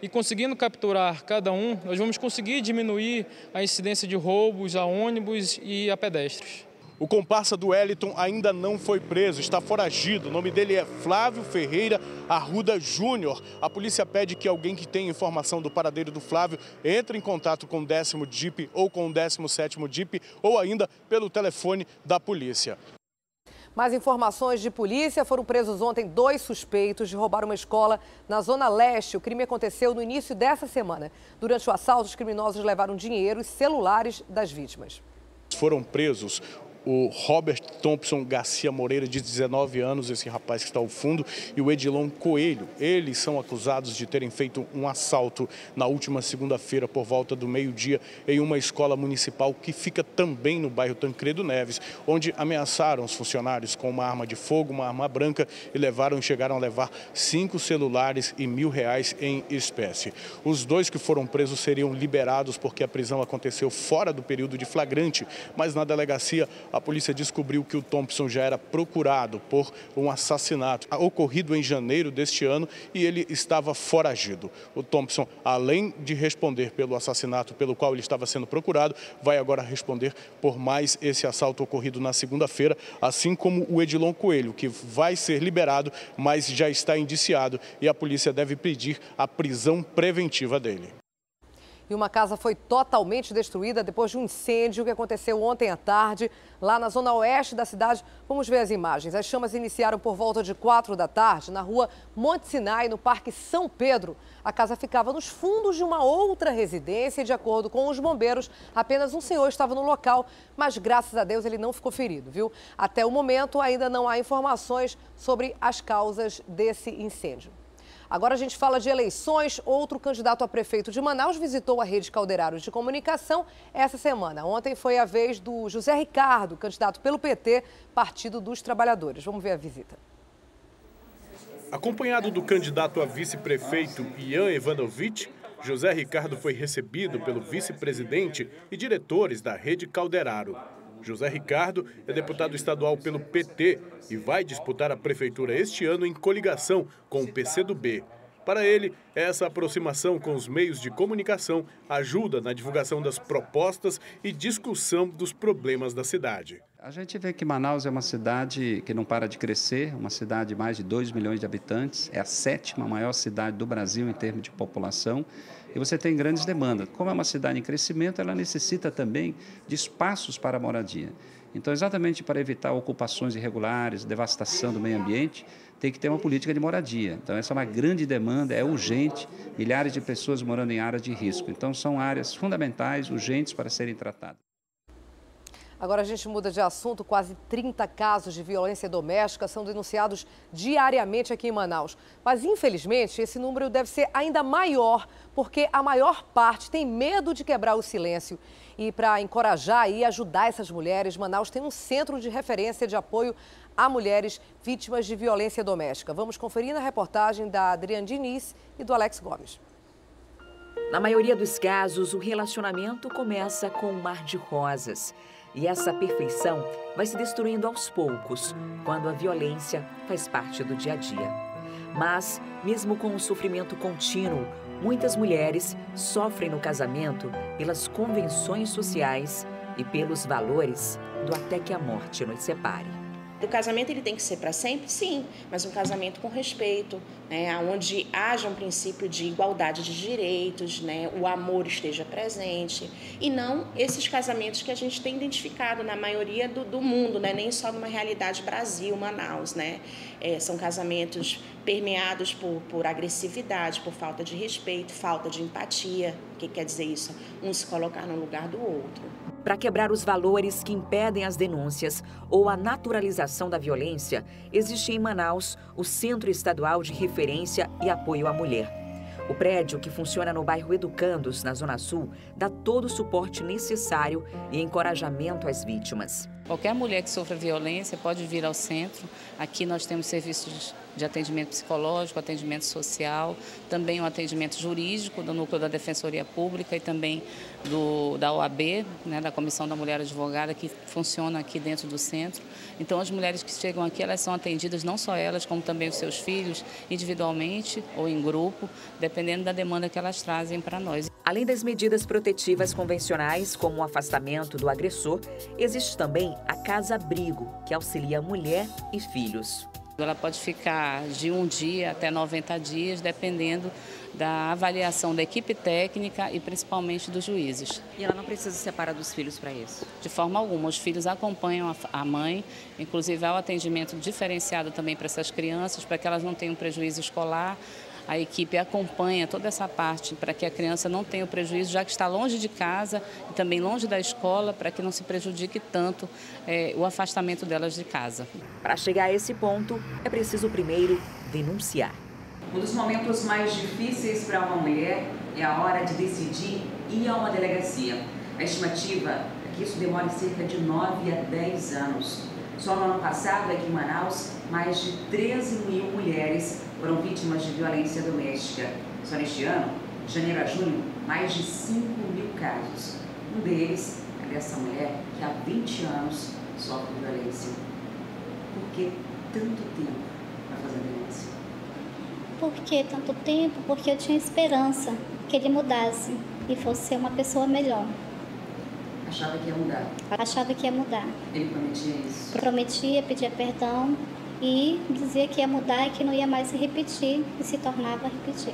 E conseguindo capturar cada um, nós vamos conseguir diminuir a incidência de roubos a ônibus e a pedestres. O comparsa do Wellington ainda não foi preso, está foragido. O nome dele é Flávio Ferreira Arruda Júnior. A polícia pede que alguém que tenha informação do paradeiro do Flávio entre em contato com o 10º DIP ou com o 17º DIP ou ainda pelo telefone da polícia. Mais informações de polícia. Foram presos ontem 2 suspeitos de roubar uma escola na Zona Leste. O crime aconteceu no início dessa semana. Durante o assalto, os criminosos levaram dinheiro e celulares das vítimas. Foram presos o Robert Thompson Garcia Moreira, de 19 anos, esse rapaz que está ao fundo, e o Edilon Coelho. Eles são acusados de terem feito um assalto na última segunda-feira, por volta do meio-dia, em uma escola municipal que fica também no bairro Tancredo Neves, onde ameaçaram os funcionários com uma arma de fogo, uma arma branca, e chegaram a levar 5 celulares e R$1.000 em espécie. Os 2 que foram presos seriam liberados porque a prisão aconteceu fora do período de flagrante, mas na delegacia a polícia descobriu que o Thompson já era procurado por um assassinato ocorrido em janeiro deste ano e ele estava foragido. O Thompson, além de responder pelo assassinato pelo qual ele estava sendo procurado, vai agora responder por mais esse assalto ocorrido na segunda-feira, assim como o Edilon Coelho, que vai ser liberado, mas já está indiciado e a polícia deve pedir a prisão preventiva dele. E uma casa foi totalmente destruída depois de um incêndio que aconteceu ontem à tarde, lá na zona oeste da cidade. Vamos ver as imagens. As chamas iniciaram por volta de 4 da tarde, na rua Monte Sinai, no Parque São Pedro. A casa ficava nos fundos de uma outra residência e, de acordo com os bombeiros, apenas um senhor estava no local, mas graças a Deus ele não ficou ferido, viu? Até o momento ainda não há informações sobre as causas desse incêndio. Agora a gente fala de eleições. Outro candidato a prefeito de Manaus visitou a Rede Calderaro de Comunicação essa semana. Ontem foi a vez do José Ricardo, candidato pelo PT, Partido dos Trabalhadores. Vamos ver a visita. Acompanhado do candidato a vice-prefeito Ian Evanovich, José Ricardo foi recebido pelo vice-presidente e diretores da Rede Calderaro. José Ricardo é deputado estadual pelo PT e vai disputar a prefeitura este ano em coligação com o PCdoB. Para ele, essa aproximação com os meios de comunicação ajuda na divulgação das propostas e discussão dos problemas da cidade. A gente vê que Manaus é uma cidade que não para de crescer, uma cidade de mais de 2 milhões de habitantes, é a 7ª maior cidade do Brasil em termos de população, e você tem grandes demandas. Como é uma cidade em crescimento, ela necessita também de espaços para a moradia. Então, exatamente para evitar ocupações irregulares, devastação do meio ambiente, tem que ter uma política de moradia. Então, essa é uma grande demanda, é urgente, milhares de pessoas morando em áreas de risco. Então, são áreas fundamentais, urgentes para serem tratadas. Agora a gente muda de assunto. Quase 30 casos de violência doméstica são denunciados diariamente aqui em Manaus. Mas, infelizmente, esse número deve ser ainda maior, porque a maior parte tem medo de quebrar o silêncio. E para encorajar e ajudar essas mulheres, Manaus tem um centro de referência de apoio a mulheres vítimas de violência doméstica. Vamos conferir na reportagem da Adriane Diniz e do Alex Gomes. Na maioria dos casos, o relacionamento começa com um mar de rosas. E essa perfeição vai se destruindo aos poucos, quando a violência faz parte do dia a dia. Mas, mesmo com o sofrimento contínuo, muitas mulheres sofrem no casamento pelas convenções sociais e pelos valores do até que a morte nos separe. O casamento ele tem que ser para sempre? Sim, mas um casamento com respeito, né, onde haja um princípio de igualdade de direitos, né, o amor esteja presente, e não esses casamentos que a gente tem identificado na maioria do mundo, né, nem só numa realidade Brasil, Manaus, né, são casamentos permeados por agressividade, por falta de respeito, falta de empatia. O que quer dizer isso? Um se colocar no lugar do outro. Para quebrar os valores que impedem as denúncias ou a naturalização da violência, existe em Manaus o Centro Estadual de Referência e Apoio à Mulher. O prédio, que funciona no bairro Educandos, na Zona Sul, dá todo o suporte necessário e encorajamento às vítimas. Qualquer mulher que sofra violência pode vir ao centro. Aqui nós temos serviços de atendimento psicológico, atendimento social, também o atendimento jurídico do Núcleo da Defensoria Pública e também da OAB, né, da Comissão da Mulher Advogada, que funciona aqui dentro do centro. Então, as mulheres que chegam aqui, elas são atendidas, não só elas, como também os seus filhos, individualmente ou em grupo, dependendo da demanda que elas trazem para nós. Além das medidas protetivas convencionais, como o afastamento do agressor, existe também a Casa Abrigo, que auxilia a mulher e filhos. Ela pode ficar de 1 dia até 90 dias, dependendo da avaliação da equipe técnica e principalmente dos juízes. E ela não precisa se separar dos filhos para isso? De forma alguma. Os filhos acompanham a mãe, inclusive há o atendimento diferenciado também para essas crianças, para que elas não tenham prejuízo escolar. A equipe acompanha toda essa parte para que a criança não tenha o prejuízo, já que está longe de casa e também longe da escola, para que não se prejudique tanto o afastamento delas de casa. Para chegar a esse ponto, é preciso primeiro denunciar. Um dos momentos mais difíceis para uma mulher é a hora de decidir ir a uma delegacia. A estimativa é que isso demore cerca de 9 a 10 anos. Só no ano passado, aqui em Manaus, mais de 13 mil mulheres foram vítimas de violência doméstica. Só neste ano, de janeiro a junho, mais de 5 mil casos. Um deles é dessa mulher que há 20 anos sofre violência. Por que tanto tempo para fazer a denúncia? Por que tanto tempo? Porque eu tinha esperança que ele mudasse e fosse ser uma pessoa melhor. Achava que ia mudar? Achava que ia mudar. Ele prometia isso? Prometia, pedia perdão e dizia que ia mudar e que não ia mais se repetir e se tornava a repetir.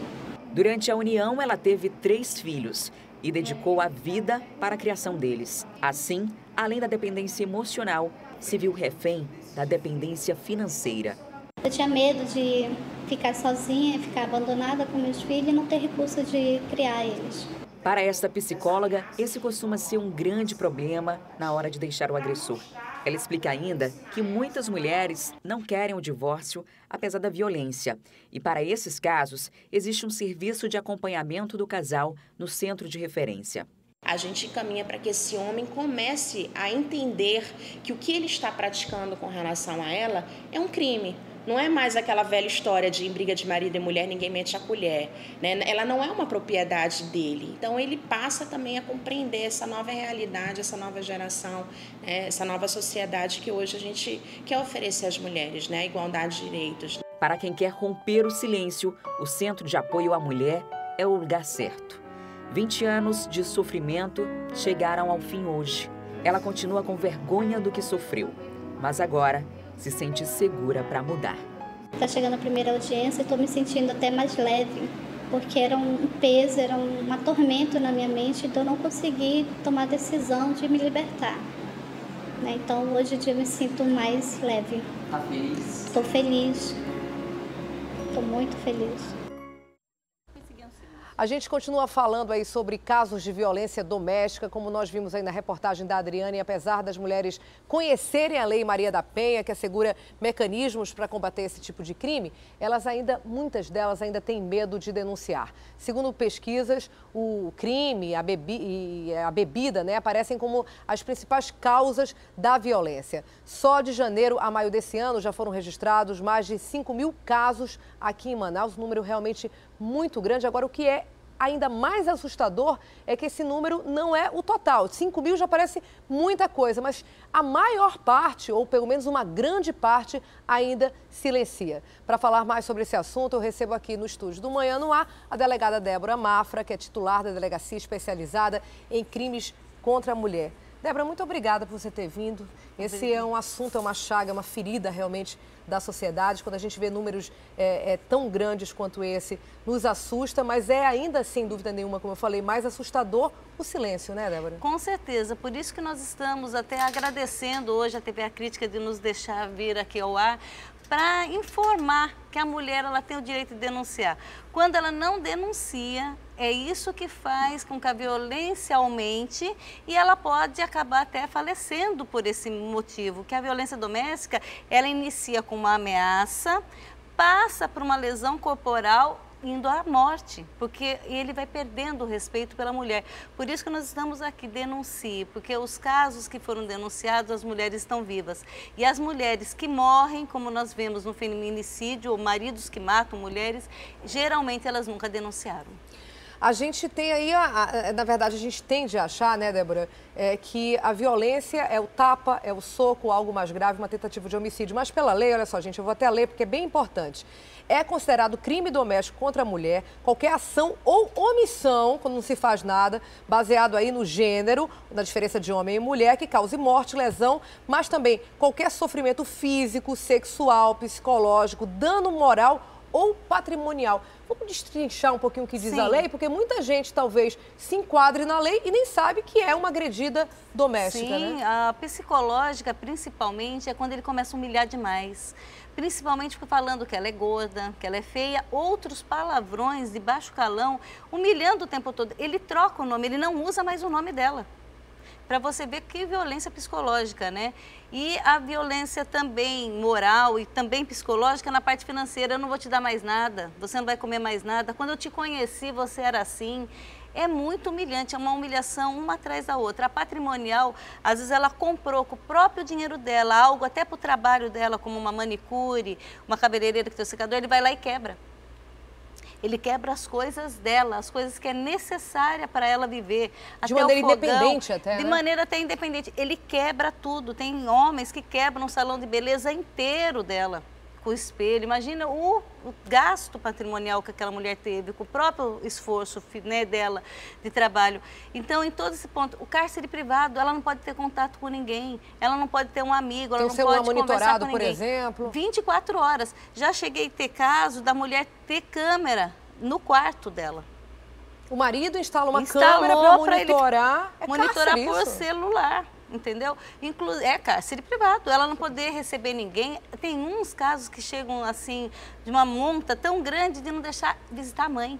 Durante a união, ela teve 3 filhos e dedicou a vida para a criação deles. Assim, além da dependência emocional, se viu refém da dependência financeira. Eu tinha medo de ficar sozinha, ficar abandonada com meus filhos e não ter recurso de criar eles. Para esta psicóloga, esse costuma ser um grande problema na hora de deixar o agressor. Ela explica ainda que muitas mulheres não querem o divórcio, apesar da violência. E para esses casos, existe um serviço de acompanhamento do casal no centro de referência. A gente encaminha para que esse homem comece a entender que o que ele está praticando com relação a ela é um crime. Não é mais aquela velha história de em briga de marido e mulher ninguém mete a colher, né? Ela não é uma propriedade dele. Então ele passa também a compreender essa nova realidade, essa nova geração, essa nova sociedade que hoje a gente quer oferecer às mulheres, né? Igualdade de direitos. Para quem quer romper o silêncio, o Centro de Apoio à Mulher é o lugar certo. 20 anos de sofrimento chegaram ao fim hoje. Ela continua com vergonha do que sofreu, mas agora se sente segura para mudar. Está chegando a primeira audiência e estou me sentindo até mais leve, porque era um peso, era um atormento na minha mente, então eu não consegui tomar a decisão de me libertar. Então hoje em dia eu me sinto mais leve. Está feliz? Estou feliz. Estou muito feliz. A gente continua falando aí sobre casos de violência doméstica, como nós vimos aí na reportagem da Adriane, apesar das mulheres conhecerem a Lei Maria da Penha, que assegura mecanismos para combater esse tipo de crime, muitas delas ainda têm medo de denunciar. Segundo pesquisas, o crime e a bebida, aparecem como as principais causas da violência. Só de janeiro a maio desse ano já foram registrados mais de 5.000 casos aqui em Manaus, um número realmente muito grande. Agora, o que é ainda mais assustador é que esse número não é o total. 5.000 já parece muita coisa, mas a maior parte, ou pelo menos uma grande parte, ainda silencia. Para falar mais sobre esse assunto, eu recebo aqui no estúdio do Manhã no Ar a delegada Débora Mafra, que é titular da delegacia especializada em crimes contra a mulher. Débora, muito obrigada por você ter vindo. Esse é um assunto, é uma chaga, é uma ferida realmente da sociedade. Quando a gente vê números tão grandes quanto esse, nos assusta, mas é ainda, sem dúvida nenhuma, como eu falei, mais assustador o silêncio, né, Débora? Com certeza. Por isso que nós estamos até agradecendo hoje a TV A Crítica de nos deixar vir aqui ao ar, para informar que a mulher ela tem o direito de denunciar. Quando ela não denuncia, é isso que faz com que a violência aumente e ela pode acabar até falecendo por esse motivo, que a violência doméstica, ela inicia com uma ameaça, passa por uma lesão corporal, indo à morte, porque ele vai perdendo o respeito pela mulher. Por isso que nós estamos aqui, denuncie, porque os casos que foram denunciados, as mulheres estão vivas. E as mulheres que morrem, como nós vemos no feminicídio, ou maridos que matam mulheres, geralmente elas nunca denunciaram. A gente tem aí, na verdade, a gente tende a achar, né, Débora, que a violência é o tapa, é o soco, algo mais grave, uma tentativa de homicídio. Mas pela lei, olha só, gente, eu vou até ler porque é bem importante. É considerado crime doméstico contra a mulher qualquer ação ou omissão, quando não se faz nada, baseado aí no gênero, na diferença de homem e mulher, que cause morte, lesão, mas também qualquer sofrimento físico, sexual, psicológico, dano moral ou patrimonial. Vamos destrinchar um pouquinho o que diz a lei, porque muita gente talvez se enquadre na lei e nem sabe que é uma agredida doméstica, né? Sim, a psicológica, principalmente, é quando ele começa a humilhar demais. Principalmente falando que ela é gorda, que ela é feia, outros palavrões de baixo calão, humilhando o tempo todo. Ele troca o nome, ele não usa mais o nome dela. Para você ver que violência psicológica, né? E a violência também moral e também psicológica na parte financeira. Eu não vou te dar mais nada, você não vai comer mais nada. Quando eu te conheci, você era assim. É muito humilhante, é uma humilhação uma atrás da outra. A patrimonial, às vezes ela comprou com o próprio dinheiro dela, algo até para o trabalho dela, como uma manicure, uma cabeleireira que tem o secador, ele vai lá e quebra. Ele quebra as coisas dela, as coisas que é necessária para ela viver. De maneira independente até, de né? maneira até independente. Ele quebra tudo. Tem homens que quebram o salão de beleza inteiro dela, com o espelho. Imagina o gasto patrimonial que aquela mulher teve, com o próprio esforço, né, dela de trabalho. Então, em todo esse ponto, o cárcere privado, ela não pode ter contato com ninguém, ela não pode ter um amigo, ela não pode conversar com ninguém. Por exemplo? 24 horas. Já cheguei a ter caso da mulher ter câmera no quarto dela. O marido instala uma câmera para monitorar, monitorar por isso. celular. Entendeu? É cárcere privado, ela não poder receber ninguém. Tem uns casos que chegam assim, de uma monta tão grande de não deixar visitar a mãe.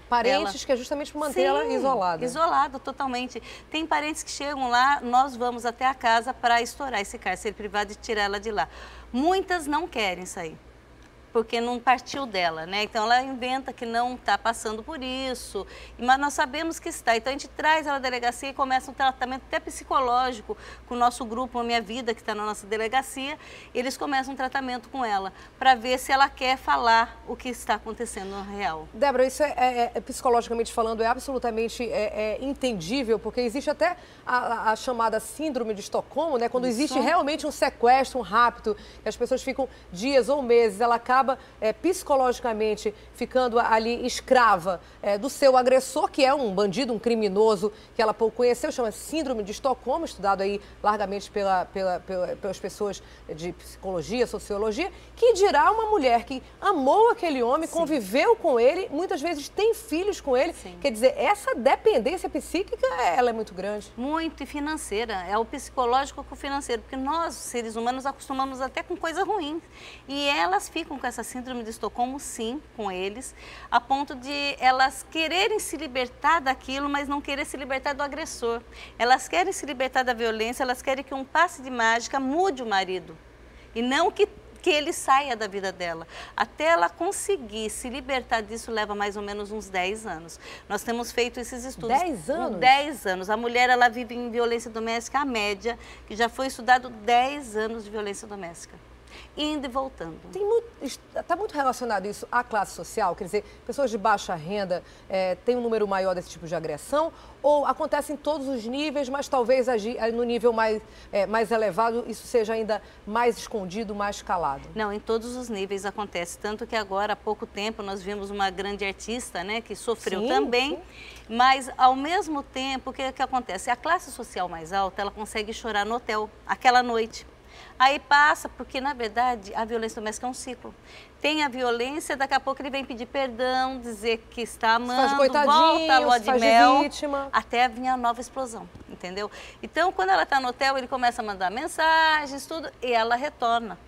Parentes que é justamente para manter ela isolada. Isolada, totalmente. Tem parentes que chegam lá, nós vamos até a casa para estourar esse cárcere privado e tirar ela de lá. Muitas não querem sair, porque não partiu dela, né? Então ela inventa que não está passando por isso, mas nós sabemos que está. Então a gente traz ela à delegacia e começa um tratamento até psicológico com o nosso grupo, a Minha Vida, que está na nossa delegacia. Eles começam um tratamento com ela para ver se ela quer falar o que está acontecendo no real. Débora, isso psicologicamente falando, é absolutamente entendível, porque existe até a chamada síndrome de Estocolmo, né? Quando existe realmente um sequestro, um rapto, que as pessoas ficam dias ou meses, ela acaba psicologicamente ficando ali escrava do seu agressor, que é um bandido, um criminoso que ela pouco conheceu, chama síndrome de Estocolmo, estudado aí largamente pelas pessoas de psicologia, sociologia, que dirá uma mulher que amou aquele homem, conviveu com ele, muitas vezes tem filhos com ele. Quer dizer, essa dependência psíquica, ela é muito grande. Muito, e financeira. É o psicológico com o financeiro, porque nós, seres humanos, acostumamos até com coisa ruim. E elas ficam com essa síndrome de Estocolmo, sim, com eles, a ponto de elas quererem se libertar daquilo, mas não querer se libertar do agressor. Elas querem se libertar da violência, elas querem que um passe de mágica mude o marido, e não que ele saia da vida dela. Até ela conseguir se libertar disso leva mais ou menos uns 10 anos. Nós temos feito esses estudos. 10 anos? 10 anos. A mulher, ela vive em violência doméstica, a média, que já foi estudado 10 anos de violência doméstica. Indo e voltando. Está muito relacionado isso à classe social? Quer dizer, pessoas de baixa renda têm um número maior desse tipo de agressão? Ou acontece em todos os níveis, mas talvez no nível mais elevado isso seja ainda mais escondido, mais calado? Não, em todos os níveis acontece. Tanto que agora, há pouco tempo, nós vimos uma grande artista, né, que sofreu também. Mas, ao mesmo tempo, o que acontece? A classe social mais alta, ela consegue chorar no hotel, aquela noite. Aí passa, porque na verdade a violência doméstica é um ciclo. Tem a violência, daqui a pouco ele vem pedir perdão, dizer que está amando, volta a lua de mel, até vir a nova explosão, entendeu? Então, quando ela está no hotel, ele começa a mandar mensagens, tudo, e ela retorna.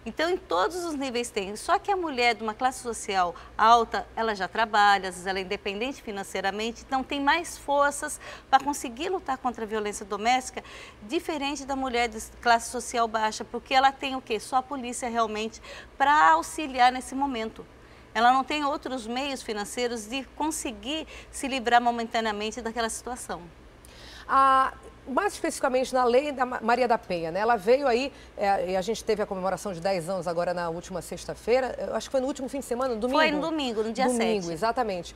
Então, em todos os níveis tem. Só que a mulher de uma classe social alta, ela já trabalha, às vezes ela é independente financeiramente, então tem mais forças para conseguir lutar contra a violência doméstica, diferente da mulher de classe social baixa, porque ela tem o quê? Só a polícia realmente para auxiliar nesse momento. Ela não tem outros meios financeiros de conseguir se livrar momentaneamente daquela situação. Mais especificamente na lei da Maria da Penha, né? Ela veio aí, e a gente teve a comemoração de 10 anos agora na última sexta-feira, eu acho que foi no último fim de semana, no domingo? Foi no domingo, no dia 7. Domingo, exatamente.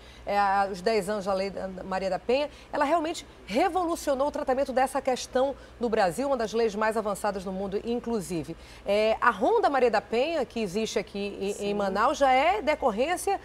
Os 10 anos da lei da Maria da Penha, ela realmente revolucionou o tratamento dessa questão no Brasil, uma das leis mais avançadas no mundo, inclusive. A Ronda Maria da Penha, que existe aqui em Manaus, já é decorrência,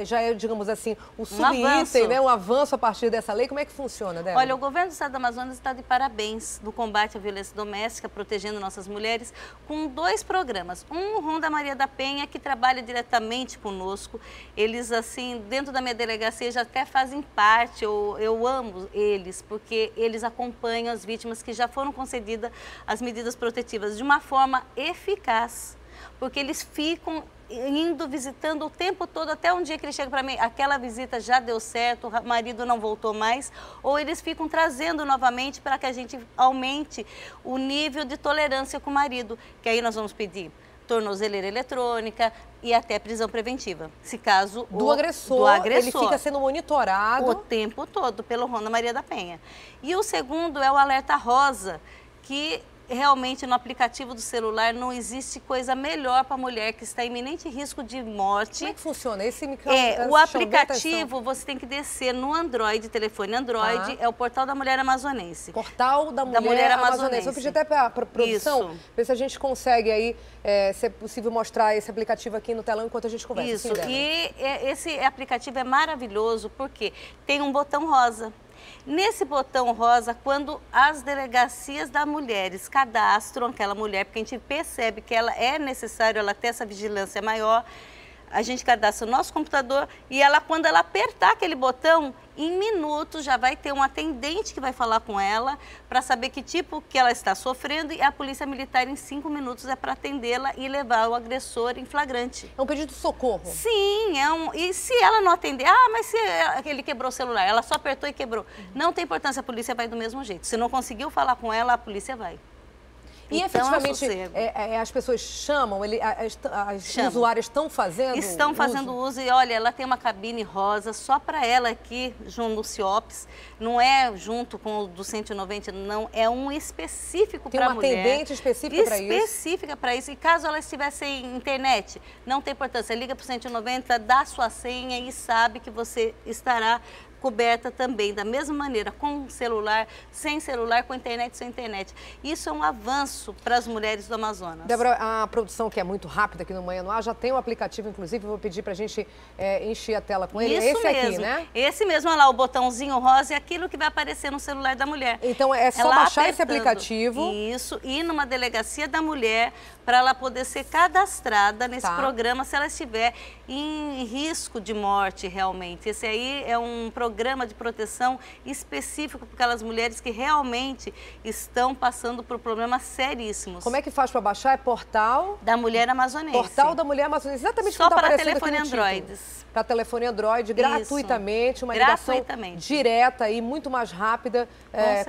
já é, digamos assim, um subitem, né? Um avanço a partir dessa lei. Como é que funciona, Débora? Olha, o governo do Estado do Amazonas está de parabéns no combate à violência doméstica, protegendo nossas mulheres, com 2 programas. Um, Ronda Maria da Penha, que trabalha diretamente conosco. Eles, assim, dentro da minha delegacia já até fazem parte, eu amo eles, porque eles acompanham as vítimas que já foram concedidas as medidas protetivas de uma forma eficaz, porque eles ficam indo, visitando o tempo todo, até um dia que ele chega para mim, aquela visita já deu certo, o marido não voltou mais, ou eles ficam trazendo novamente para que a gente aumente o nível de tolerância com o marido, que aí nós vamos pedir tornozeleira eletrônica e até prisão preventiva, se caso do agressor, ele fica sendo monitorado o tempo todo pelo Ronda Maria da Penha. E o segundo é o alerta rosa, que realmente no aplicativo do celular não existe coisa melhor para a mulher que está em iminente risco de morte. Como é que funciona? O aplicativo você tem que descer no Android, telefone Android, é o Portal da Mulher Amazonense. Portal da Mulher Amazonense. Eu pedi até para a produção, ver se a gente consegue aí, se é possível mostrar esse aplicativo aqui no telão enquanto a gente conversa. Isso, e esse aplicativo é maravilhoso porque tem um botão rosa. Nesse botão rosa, quando as delegacias das mulheres cadastram aquela mulher, porque a gente percebe que ela é necessário ela ter essa vigilância maior, a gente cadastra o nosso computador e ela, quando ela apertar aquele botão, em minutos já vai ter um atendente que vai falar com ela para saber que tipo que ela está sofrendo, e a polícia militar em 5 minutos é para atendê-la e levar o agressor em flagrante. É um pedido de socorro? Sim, e se ela não atender, mas se ele quebrou o celular, ela só apertou e quebrou. Não tem importância, a polícia vai do mesmo jeito. Se não conseguiu falar com ela, a polícia vai. E então, efetivamente as pessoas chamam, as usuárias estão fazendo uso? Estão fazendo uso e olha, ela tem uma cabine rosa só para ela aqui, junto no CIOPS. Não é junto com o do 190, não, é um específico para a mulher. Tem uma atendente específica para isso? Específica para isso. E caso ela estivesse sem internet, não tem importância, liga para o 190, dá sua senha e sabe que você estará coberta também, da mesma maneira, com celular, sem celular, com internet, sem internet. Isso é um avanço para as mulheres do Amazonas. Débora, a produção, que é muito rápida aqui no Manhã no Ar, já tem um aplicativo, inclusive, vou pedir para a gente encher a tela com ele. Isso esse mesmo. Aqui, né? Esse mesmo, olha lá, o botãozinho rosa é aquilo que vai aparecer no celular da mulher. Então é só baixar esse aplicativo. Isso, ir numa delegacia da mulher para ela poder ser cadastrada nesse programa se ela estiver em risco de morte realmente. Esse aí é um programa de proteção específico para aquelas mulheres que realmente estão passando por problemas seríssimos. Como é que faz para baixar? É Portal da Mulher Amazonense. Portal da Mulher Amazonense. Exatamente só como está para aparecendo telefone aqui no Androids. Para telefone Android, gratuitamente, uma ligação direta e muito mais rápida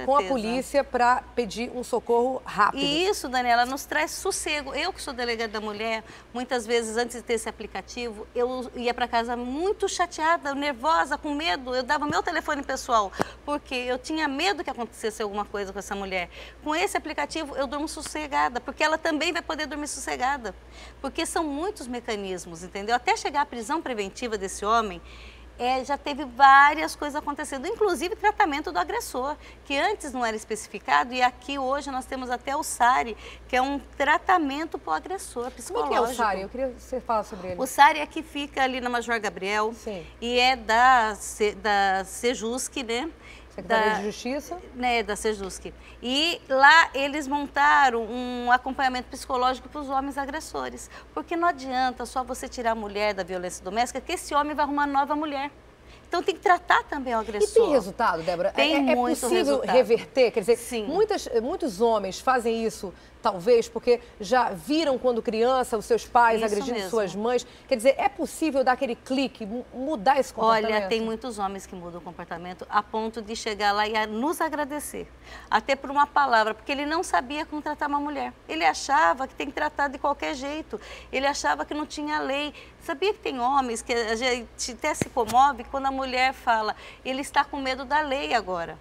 com a polícia para pedir um socorro rápido. E isso, Daniela, nos traz sossego. Eu que sou delegada da mulher, muitas vezes antes de ter esse aplicativo, eu ia para casa muito chateada, nervosa, com medo. Eu dava meu telefone pessoal, porque eu tinha medo que acontecesse alguma coisa com essa mulher. Com esse aplicativo, eu durmo sossegada, porque ela também vai poder dormir sossegada. Porque são muitos mecanismos, entendeu? Até chegar à prisão preventiva desse homem, já teve várias coisas acontecendo, inclusive tratamento do agressor, que antes não era especificado, e aqui hoje nós temos até o SARI, que é um tratamento para o agressor psicológico. Como é que é o SARI? Eu queria que você falasse sobre ele. O SARI é que fica ali na Major Gabriel. Sim. E é da Sejusc, né? Secretaria de Justiça? Né, da Sejusc. E lá eles montaram um acompanhamento psicológico para os homens agressores. Porque não adianta só você tirar a mulher da violência doméstica, que esse homem vai arrumar nova mulher. Então tem que tratar também o agressor. E tem resultado, Débora? Tem muito possível resultado. reverter? Quer dizer, sim, muitos homens fazem isso, talvez, porque já viram quando criança os seus pais agredindo suas mães. Quer dizer, é possível dar aquele clique, mudar esse comportamento? Olha, tem muitos homens que mudam o comportamento a ponto de chegar lá e nos agradecer. Até por uma palavra, porque ele não sabia como tratar uma mulher. Ele achava que tem que tratar de qualquer jeito. Ele achava que não tinha lei. Sabia que tem homens que a gente até se comove quando a mulher fala, ele está com medo da lei agora.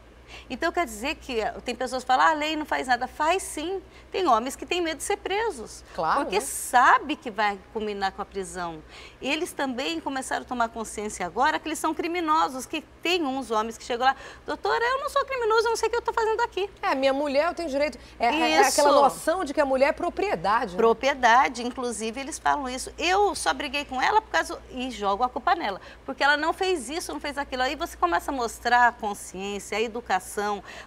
Então, quer dizer que tem pessoas que falam, a lei não faz nada. Faz sim. Tem homens que têm medo de ser presos. Claro. Porque sabe que vai culminar com a prisão. Eles também começaram a tomar consciência agora que eles são criminosos, que tem uns homens que chegam lá, doutora, eu não sou criminoso, eu não sei o que eu estou fazendo aqui. Minha mulher, eu tenho direito. É aquela noção de que a mulher é propriedade. Né? Propriedade, inclusive, eles falam isso. Eu só briguei com ela por causa... E jogo a culpa nela. Porque ela não fez isso, não fez aquilo. Aí você começa a mostrar a consciência, a educação.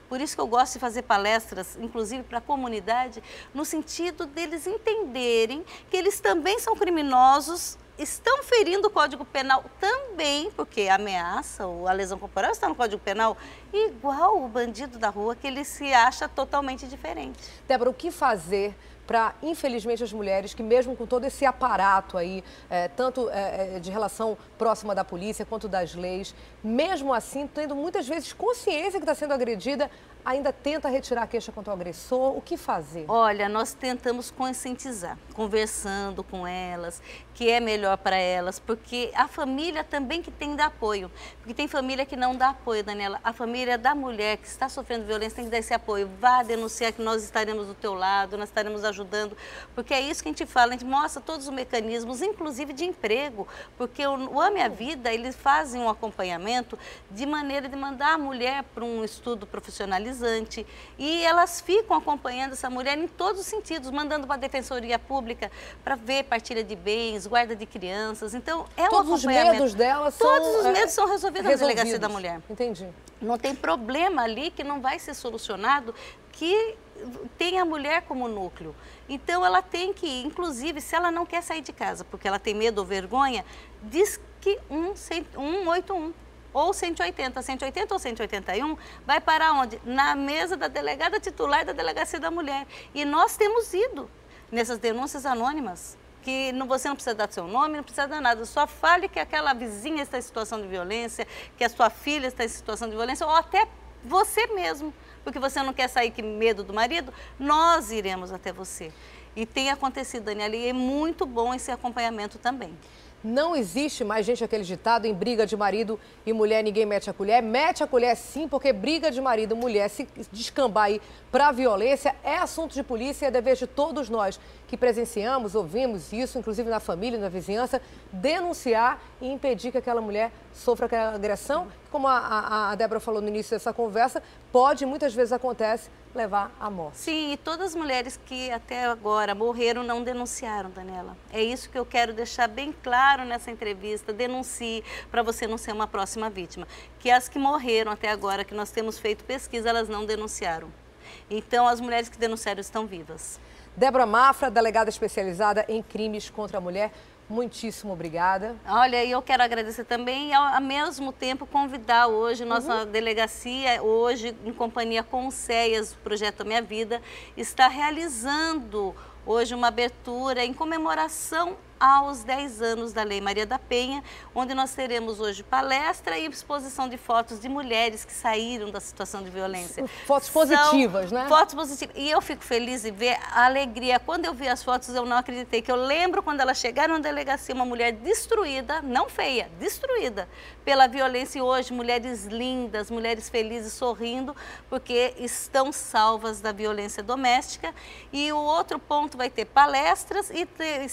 Por isso que eu gosto de fazer palestras, inclusive para a comunidade, no sentido deles entenderem que eles também são criminosos, estão ferindo o Código Penal também, porque a ameaça ou a lesão corporal está no Código Penal, igual o bandido da rua, que ele se acha totalmente diferente. Débora, o que fazer para, infelizmente, as mulheres que mesmo com todo esse aparato aí, tanto de relação próxima da polícia quanto das leis, mesmo assim, tendo muitas vezes consciência que está sendo agredida, ainda tenta retirar a queixa contra o agressor, o que fazer? Olha, nós tentamos conscientizar, conversando com elas, que é melhor para elas, porque a família também que tem que dar apoio, porque tem família que não dá apoio, Daniela. A família da mulher que está sofrendo violência tem que dar esse apoio. Vá denunciar que nós estaremos do teu lado, nós estaremos ajudando, porque é isso que a gente fala, a gente mostra todos os mecanismos, inclusive de emprego, porque o Ame a Vida, eles fazem um acompanhamento de maneira de mandar a mulher para um estudo profissionalizante e elas ficam acompanhando essa mulher em todos os sentidos, mandando para a Defensoria Pública para ver partilha de bens, guarda de crianças, então é todos um acompanhamento. Os medos dela são Todos os medos são resolvidos na Delegacia da Mulher. Entendi. Não tem problema ali que não vai ser solucionado, que tem a mulher como núcleo. Então ela tem que, inclusive, se ela não quer sair de casa porque ela tem medo ou vergonha, diz que 181 ou 180, 180 ou 181, vai parar onde? Na mesa da delegada titular da Delegacia da Mulher. E nós temos ido nessas denúncias anônimas, que você não precisa dar seu nome, não precisa dar nada, só fale que aquela vizinha está em situação de violência, que a sua filha está em situação de violência, ou até você mesmo, porque você não quer sair com medo do marido, nós iremos até você. E tem acontecido, Daniela, e é muito bom esse acompanhamento também. Não existe mais, gente, aquele ditado, em briga de marido e mulher ninguém mete a colher. Mete a colher sim, porque briga de marido e mulher, se descambar aí para violência, é assunto de polícia e é dever de todos nós que presenciamos, ouvimos isso, inclusive na família, na vizinhança, denunciar e impedir que aquela mulher sofra aquela agressão. Como a Débora falou no início dessa conversa, pode, muitas vezes acontece, levar à morte. Sim, e todas as mulheres que até agora morreram não denunciaram, Daniela. É isso que eu quero deixar bem claro nessa entrevista. Denuncie para você não ser uma próxima vítima. Que as que morreram até agora, que nós temos feito pesquisa, elas não denunciaram. Então, as mulheres que denunciaram estão vivas. Débora Mafra, delegada especializada em crimes contra a mulher, muitíssimo obrigada. Olha, eu quero agradecer também e ao mesmo tempo convidar hoje nossa delegacia, hoje em companhia com o CEAS, o Projeto Minha Vida, está realizando hoje uma abertura em comemoração aos 10 anos da Lei Maria da Penha, onde nós teremos hoje palestra e exposição de fotos de mulheres que saíram da situação de violência. Fotos positivas, né? Fotos positivas. E eu fico feliz de ver a alegria. Quando eu vi as fotos, eu não acreditei. Que eu lembro quando elas chegaram na delegacia, uma mulher destruída, não feia, destruída pela violência. E hoje, mulheres lindas, mulheres felizes, sorrindo, porque estão salvas da violência doméstica. E o outro ponto vai ter palestras e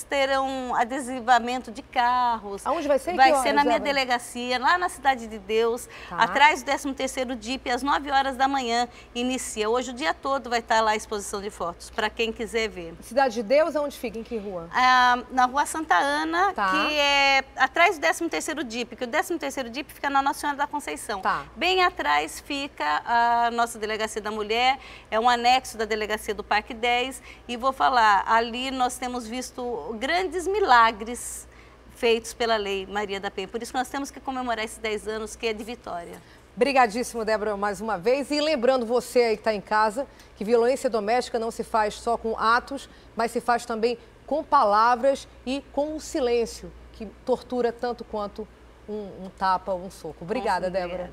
terão adesivamento de carros. Aonde vai ser? Vai ser na minha delegacia, lá na Cidade de Deus, atrás do 13º DIP, às 9 horas da manhã, inicia. Hoje o dia todo vai estar lá a exposição de fotos, para quem quiser ver. Cidade de Deus, aonde fica? Em que rua? Na Rua Santa Ana, que é atrás do 13º DIP, que o 13º DIP fica na Nossa Senhora da Conceição. Bem atrás fica a nossa Delegacia da Mulher, é um anexo da Delegacia do Parque 10, e vou falar, ali nós temos visto grandes milagres feitos pela Lei Maria da Penha. Por isso que nós temos que comemorar esses 10 anos, que é de vitória. Obrigadíssimo, Débora, mais uma vez. E lembrando você aí que está em casa, que violência doméstica não se faz só com atos, mas se faz também com palavras e com o silêncio, que tortura tanto quanto um tapa ou um soco. Obrigada, Débora.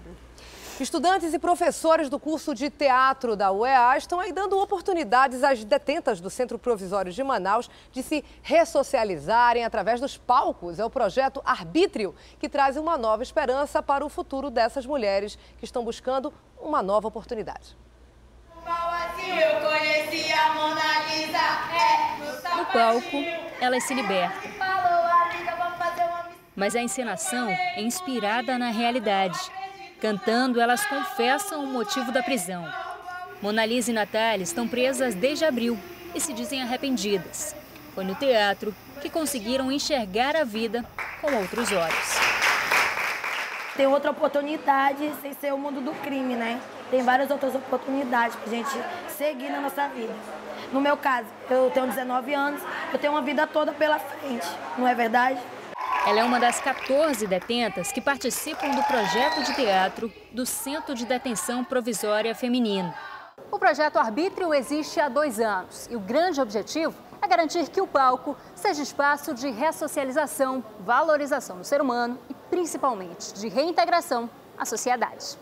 Estudantes e professores do curso de teatro da UEA estão aí dando oportunidades às detentas do Centro Provisório de Manaus de se ressocializarem através dos palcos. É o projeto Arbítrio, que traz uma nova esperança para o futuro dessas mulheres que estão buscando uma nova oportunidade. No palco, elas se libertam. Mas a encenação é inspirada na realidade. Cantando, elas confessam o motivo da prisão. Mona Lisa e Natália estão presas desde abril e se dizem arrependidas. Foi no teatro que conseguiram enxergar a vida com outros olhos. Tem outra oportunidade sem ser o mundo do crime, né? Tem várias outras oportunidades para a gente seguir na nossa vida. No meu caso, eu tenho 19 anos, eu tenho uma vida toda pela frente, não é verdade? Ela é uma das 14 detentas que participam do projeto de teatro do Centro de Detenção Provisória Feminino. O projeto Arbítrio existe há 2 anos e o grande objetivo é garantir que o palco seja espaço de ressocialização, valorização do ser humano e, principalmente, de reintegração à sociedade.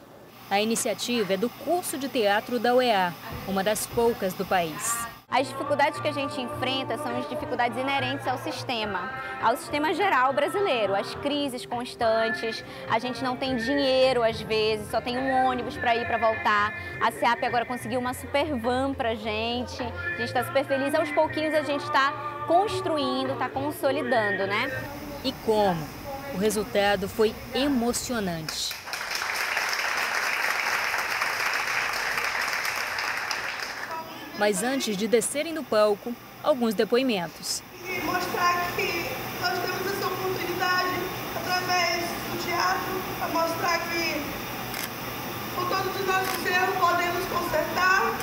A iniciativa é do curso de teatro da UEA, uma das poucas do país. As dificuldades que a gente enfrenta são as dificuldades inerentes ao sistema geral brasileiro, as crises constantes, a gente não tem dinheiro às vezes, só tem um ônibus para ir para voltar. A SEAP agora conseguiu uma super van para a gente está super feliz, aos pouquinhos a gente está construindo, está consolidando, né? E como? O resultado foi emocionante. Mas antes de descerem do palco, alguns depoimentos. E mostrar que nós temos essa oportunidade através do teatro, para mostrar que com todos os nossos erros podemos consertar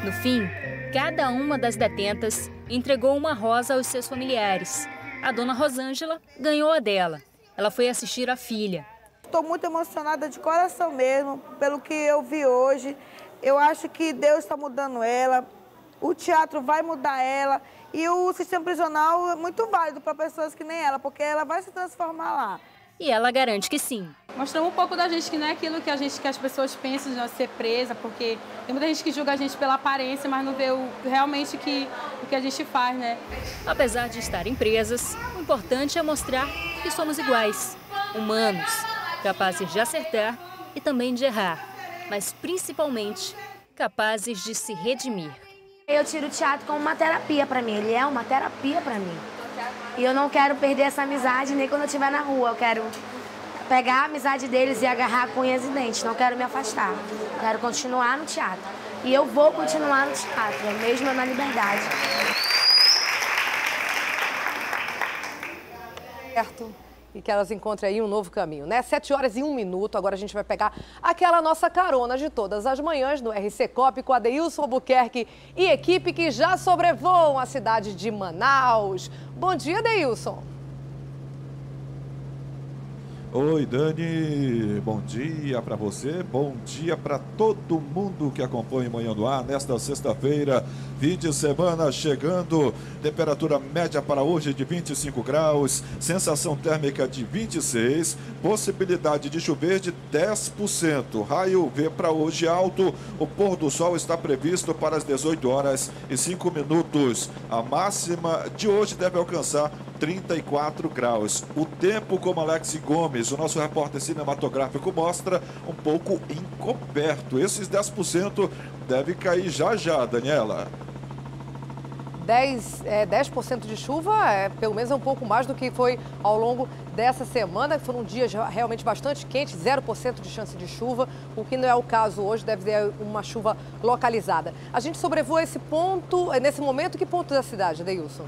No fim, cada uma das detentas entregou uma rosa aos seus familiares. A dona Rosângela ganhou a dela. Ela foi assistir a filha. Estou muito emocionada de coração mesmo, pelo que eu vi hoje. Eu acho que Deus está mudando ela, o teatro vai mudar ela e o sistema prisional é muito válido para pessoas que nem ela, porque ela vai se transformar lá. E ela garante que sim. Mostramos um pouco da gente que não é aquilo que as pessoas pensam de nós ser presa, porque tem muita gente que julga a gente pela aparência, mas não vê realmente o que a gente faz, né? Apesar de estarem presas, o importante é mostrar que somos iguais, humanos, capazes de acertar e também de errar, mas principalmente capazes de se redimir. Eu tiro o teatro como uma terapia para mim, ele é uma terapia para mim. E eu não quero perder essa amizade nem quando eu estiver na rua, eu quero pegar a amizade deles e agarrar com unhas e dentes, não quero me afastar. Eu quero continuar no teatro. E eu vou continuar no teatro, mesmo na liberdade. Certo. E que elas encontrem aí um novo caminho, né? 7h01, agora a gente vai pegar aquela nossa carona de todas as manhãs no RC Cop com Adeilson Albuquerque e equipe que já sobrevoam a cidade de Manaus. Bom dia, Adeilson. Oi, Dani, bom dia para você, bom dia para todo mundo que acompanha o Manhã no Ar nesta sexta-feira, fim de semana chegando, temperatura média para hoje de 25 graus, sensação térmica de 26, possibilidade de chover de 10%, raio UV para hoje alto, o pôr do sol está previsto para as 18h05, a máxima de hoje deve alcançar 34 graus. O tempo, como Alex Gomes, o nosso repórter cinematográfico, mostra, um pouco encoberto. Esses 10% deve cair já já, Daniela. 10% de chuva, pelo menos é um pouco mais do que foi ao longo dessa semana. Foram dias realmente bastante quentes, 0% de chance de chuva, o que não é o caso hoje, deve ter uma chuva localizada. A gente sobrevoa esse ponto, nesse momento, que ponto da cidade, Adeilson?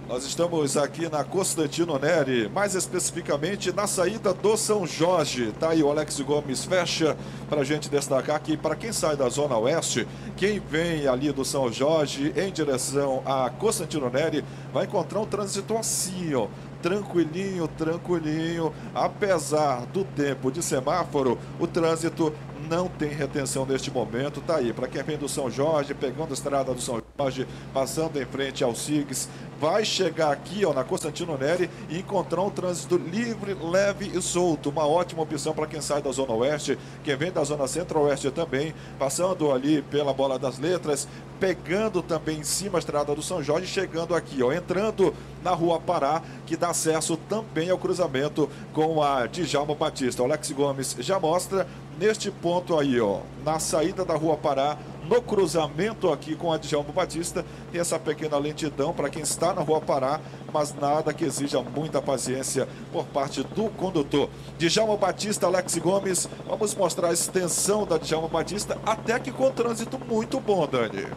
Nós estamos aqui na Constantino Neri, mais especificamente na saída do São Jorge. Tá aí o Alex Gomes fecha para a gente destacar aqui, para quem sai da Zona Oeste, quem vem ali do São Jorge em direção a Constantino Neri, vai encontrar um trânsito assim, ó. Tranquilinho, tranquilinho, apesar do tempo de semáforo, o trânsito não tem retenção neste momento, tá aí, para quem vem do São Jorge, pegando a estrada do São Jorge, passando em frente ao SIGS, vai chegar aqui, ó, na Constantino Neri e encontrar um trânsito livre, leve e solto, uma ótima opção para quem sai da Zona Oeste, quem vem da Zona Centro-Oeste também, passando ali pela Bola das Letras, pegando também em cima a estrada do São Jorge, chegando aqui, ó, entrando na Rua Pará, que dá acesso também ao cruzamento com a Djalma Batista. O Alex Gomes já mostra neste ponto aí, ó, na saída da Rua Pará, no cruzamento aqui com a Djalma Batista, tem essa pequena lentidão para quem está na Rua Pará, mas nada que exija muita paciência por parte do condutor. Djalma Batista, Alex Gomes, vamos mostrar a extensão da Djalma Batista, até que com trânsito muito bom, Dani.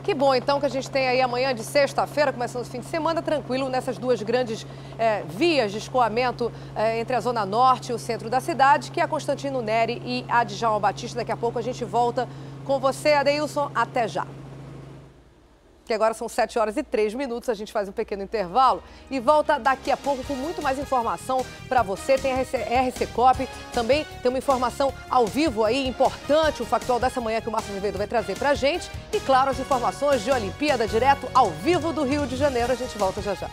Que bom, então, que a gente tem aí amanhã de sexta-feira, começando o fim de semana, tranquilo, nessas duas grandes vias de escoamento entre a Zona Norte e o centro da cidade, que é a Constantino Neri e a Djalma Batista. Daqui a pouco a gente volta com você, Adeilson. Até já. Que agora são 7h03, a gente faz um pequeno intervalo e volta daqui a pouco com muito mais informação para você. Tem a RC Cop, também tem uma informação ao vivo aí, importante, o factual dessa manhã que o Márcio Azevedo vai trazer para a gente. E claro, as informações de Olimpíada direto ao vivo do Rio de Janeiro. A gente volta já já.